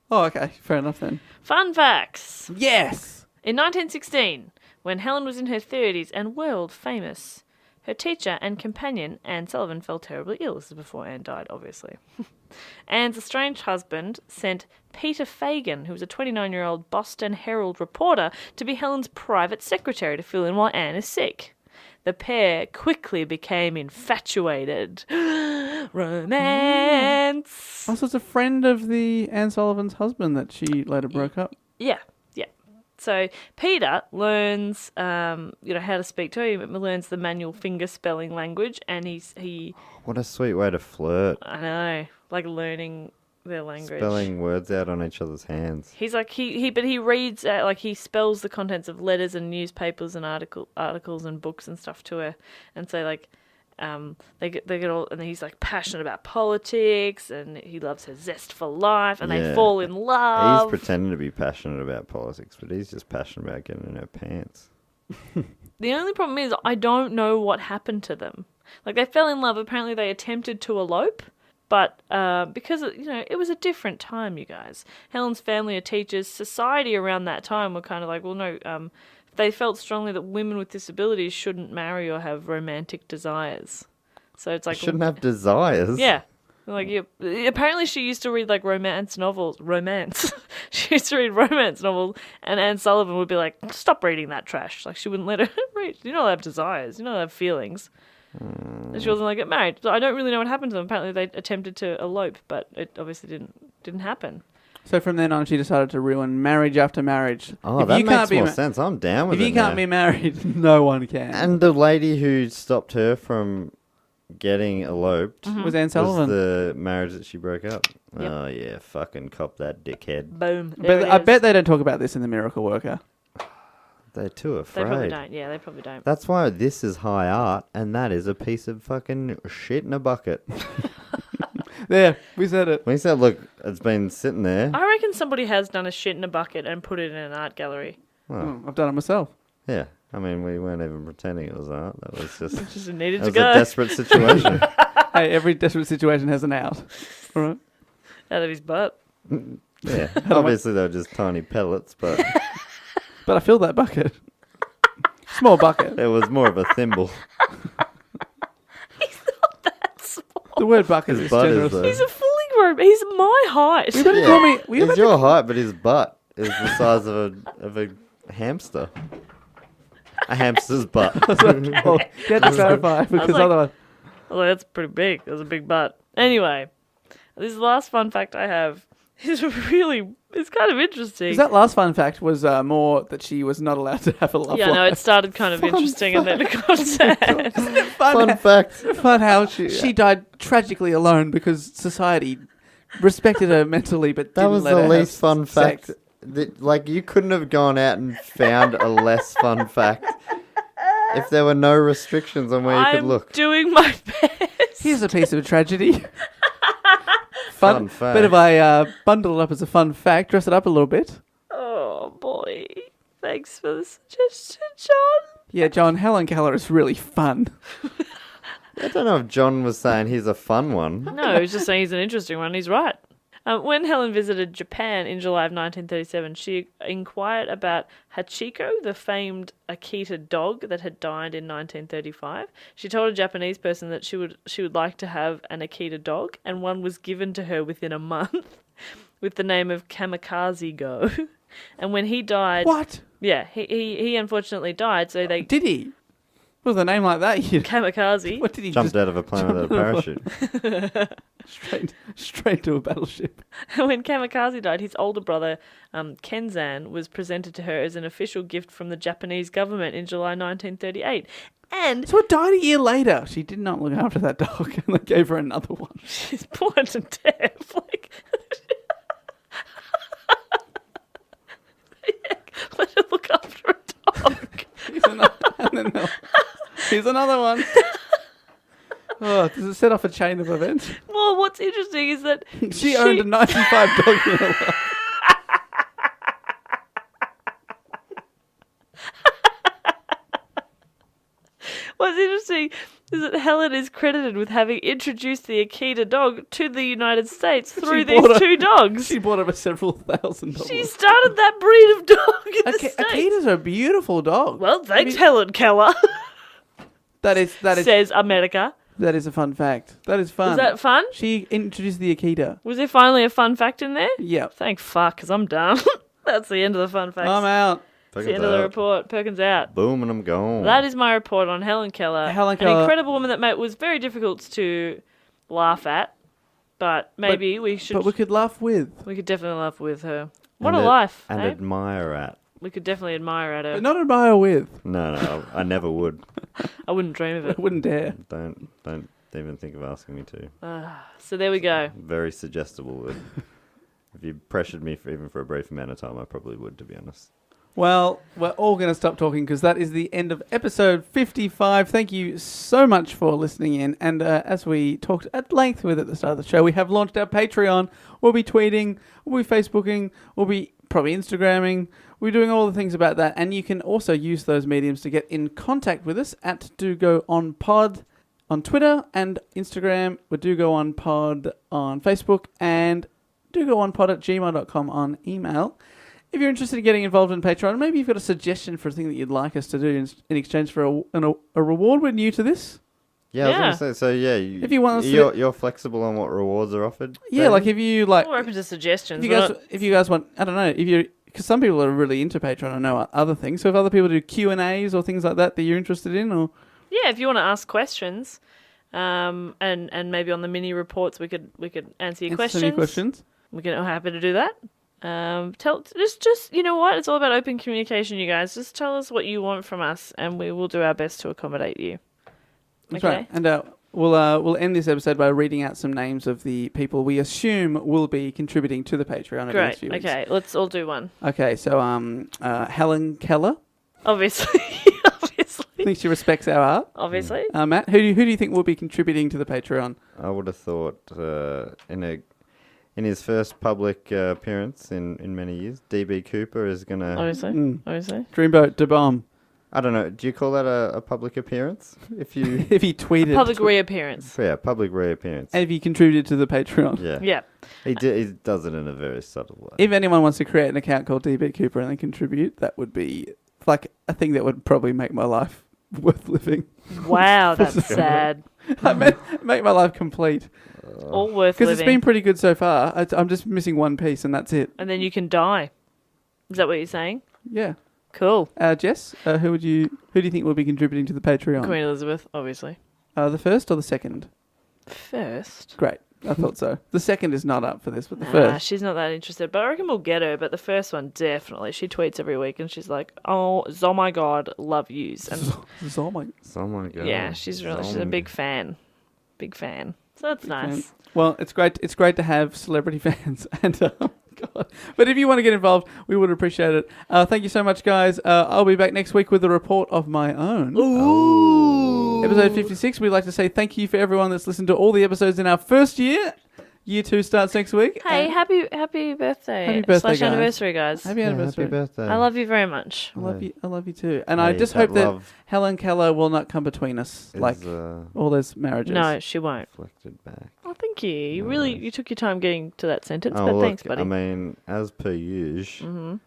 Oh, okay. Fair enough then. Fun facts. Yes! In 1916, when Helen was in her 30s and world famous, her teacher and companion, Anne Sullivan, fell terribly ill. This is before Anne died, obviously. Anne's estranged husband sent Peter Fagan, who was a 29-year-old Boston Herald reporter, to be Helen's private secretary to fill in while Anne is sick. The pair quickly became infatuated. Romance! Oh, so it's a friend of the Anne Sullivan's husband that she later broke up? Yeah. So Peter learns, how to speak to him. He learns the manual finger spelling language, and he. What a sweet way to flirt. I know, like learning their language, spelling words out on each other's hands. He's like but he reads he spells the contents of letters and newspapers and articles and books and stuff to her, and so they get all, and he's like passionate about politics, and he loves her zest for life, and they fall in love. He's pretending to be passionate about politics, but he's just passionate about getting in her pants. The only problem is I don't know what happened to them. Like, they fell in love. Apparently they attempted to elope, but because it was a different time, you guys. Helen's family are teachers. Society around that time were kind of like, well, no. They felt strongly that women with disabilities shouldn't marry or have romantic desires. So it's like... Shouldn't have desires? Yeah. Like, apparently she used to read, like, romance novels. Romance. She used to read romance novels, and Anne Sullivan would be like, stop reading that trash. Like, she wouldn't let her read. You're not allowed to have desires. You're not allowed to have feelings. And she wasn't allowed to get married. So I don't really know what happened to them. Apparently they attempted to elope, but it obviously didn't happen. So from then on, she decided to ruin marriage after marriage. Oh, that makes more sense. I'm down with it. If you can't be married, no one can. And the lady who stopped her from getting eloped was Anne Sullivan. was the marriage that she broke up. Yep. Oh, yeah. Fucking cop that dickhead. Boom. But I bet they don't talk about this in The Miracle Worker. They're too afraid. They probably don't. Yeah, they probably don't. That's why this is high art, and that is a piece of fucking shit in a bucket. There, we said it. We said, look, it's been sitting there. I reckon somebody has done a shit in a bucket and put it in an art gallery. Oh, I've done it myself. yeah. I mean, we weren't even pretending it was art. That was just... It just needed It to was go a desperate situation. Hey, every desperate situation has an out. All right. out of his butt. Yeah. Obviously, they were just tiny pellets, but But I filled that bucket. Small bucket. it was more of a thimble. He's not that small. The word bucket His is butt is generous. the- He's a fully grown. He's my height. You better call me. You He's better, your height, but his butt is the size of a hamster. A hamster's butt. well, you had to clarify because like- otherwise. Oh, that's pretty big. That's a big butt. Anyway, this last fun fact I have is it's kind of interesting. Is that last fun fact was more that she was not allowed to have a love Yeah, no, life. it started kind of interesting and then it got sad. Fun fact. Fun how she died tragically alone because society respected her mentally, but That didn't was let the her least have fun sex. fact. Like, you couldn't have gone out and found a less fun fact if there were no restrictions on where you could I'm look. doing my best. Here's a piece of tragedy. Fun fact. But if I bundle it up as a fun fact, dress it up a little bit. Oh boy. Thanks for the suggestion, John. Yeah, John, Helen Keller is really fun. I don't know if John was saying he's a fun one. No, he's just saying he's an interesting one. He's right. When Helen visited Japan in July of 1937, she inquired about Hachiko, the famed Akita dog that had died in 1935. She told a Japanese person that she would like to have an Akita dog, and one was given to her within a month with the name of Kamikaze Go. And when he died... What? Yeah, he unfortunately died, so they... Did he? With a name like that, you... Kamikaze. What did he Jumped just out of a plane without a parachute. straight to a battleship? When Kamikaze died, his older brother, Kenzan, was presented to her as an official gift from the Japanese government in July 1938. And So it died a year later. She did not look after that dog, and they gave her another one. she's blind and deaf. Like, let her look after a dog. Here's another one. Oh, does it set off a chain of events? Well, what's interesting is that She owned a 95 dog in her life. What's interesting is that Helen is credited with having introduced the Akita dog to the United States through these two dogs. She bought her for several $1,000s. She started that breed of dog in the States. Akitas are a beautiful dog. Well, thanks, Helen Keller, that is says America. that is a fun fact. That is fun. Was that fun? She introduced the Akita. Was there finally a fun fact in there? Yeah. Thank fuck, because I'm done. That's the end of the fun facts. I'm out. That's the end of the report. Perkins out. Boom, and I'm gone. That is my report on Helen Keller. Helen An Keller. incredible woman that was very difficult to laugh at, but maybe we should. But we could laugh with. We could definitely laugh with her. What And a life, And eh? admire at. We could definitely admire at her. But not admire with. No, I never would. I wouldn't dream of I it. wouldn't dare. Don't even think of asking me to. So there we go. Very suggestible. If you pressured me even for a brief amount of time, I probably would, to be honest. Well, we're all going to stop talking because that is the end of episode 55. Thank you so much for listening in. And as we talked at length with at the start of the show, we have launched our Patreon. We'll be tweeting, we'll be Facebooking, we'll be probably Instagramming. We're doing all the things about that. And you can also use those mediums to get in contact with us at Do Go On Pod on Twitter and Instagram. We Do Go On Pod on Facebook and dogoonpod@gmail.com on email. If you're interested in getting involved in Patreon, maybe you've got a suggestion for a thing that you'd like us to do in exchange for a reward. We're new to this. Yeah, I was going to say, so yeah, if you want us to, you're flexible on what rewards are offered? Yeah, David? like if you like... We're open to suggestions. If you guys want, I don't know, because some people are really into Patreon, I know other things, so if other people do Q&As or things like that you're interested in, or yeah, if you want to ask questions, and maybe on the mini reports we could answer your questions. Any questions? We're happy to do that. Just you know what? It's all about open communication, you guys. Just tell us what you want from us, and we will do our best to accommodate you. That's right. And we'll end this episode by reading out some names of the people we assume will be contributing to the Patreon over the next few weeks. Okay, let's all do one. Okay, so Helen Keller. Obviously. I think she respects our art. Obviously. Matt, who do you think will be contributing to the Patreon? I would have thought in his first public appearance in many years, DB Cooper is going to... Obviously. Dreamboat de Bomb. I don't know. Do you call that a public appearance? If you if he tweeted... Public reappearance. Yeah, public reappearance. And if he contributed to the Patreon. Yeah. Yeah. He does it in a very subtle way. If anyone wants to create an account called DB Cooper and then contribute, that would be like a thing that would probably make my life worth living. Wow, that's sad. I meant make my life complete. All worth living. Because it's been pretty good so far. I'm just missing one piece and that's it. And then you can die. Is that what you're saying? Yeah. Cool. Jess, who do you think will be contributing to the Patreon? Queen Elizabeth, obviously. The first or the second? First. Great. I thought so. The second is not up for this, but the first. She's not that interested. But I reckon we'll get her. But the first one, definitely. She tweets every week and she's like, oh my God, love yous. And Oh my God. yeah, she's a big fan. Big fan. So that's nice. Fan. Well, it's great to have celebrity fans. And God. But if you want to get involved, we would appreciate it. Thank you so much, guys. I'll be back next week with a report of my own. Ooh. Episode 56. We'd like to say thank you for everyone that's listened to all the episodes in our first year. Year 2 starts next week. Hey, happy birthday. Happy birthday, / guys. anniversary, guys. Happy anniversary. Happy birthday. I love you very much. I love you too. And I just hope that Helen Keller will not come between us like all those marriages. No, she won't. Reflected back. Oh, thank you. You took your time getting to that sentence, Oh, but look, thanks, buddy. I mean, as per usual,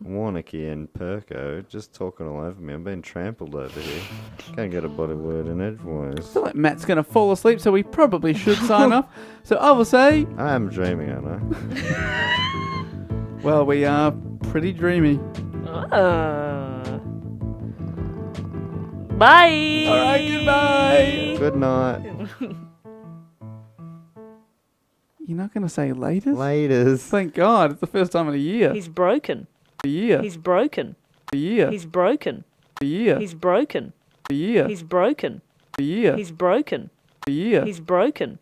Warnicky and Perko just talking all over me. I'm being trampled over here. Can't get a body word in edgeways. I feel like Matt's going to fall asleep, so we probably should sign off. So I will say... I am dreaming, aren't I? Well, we are pretty dreamy. Bye. All right, goodbye. Good night. You're not going to say laters? Laters. Thank God. It's the first time in a year. He's broken. A year. He's broken. A year. He's broken. A year. He's broken. A year. He's broken. A year. He's broken. A year. He's broken.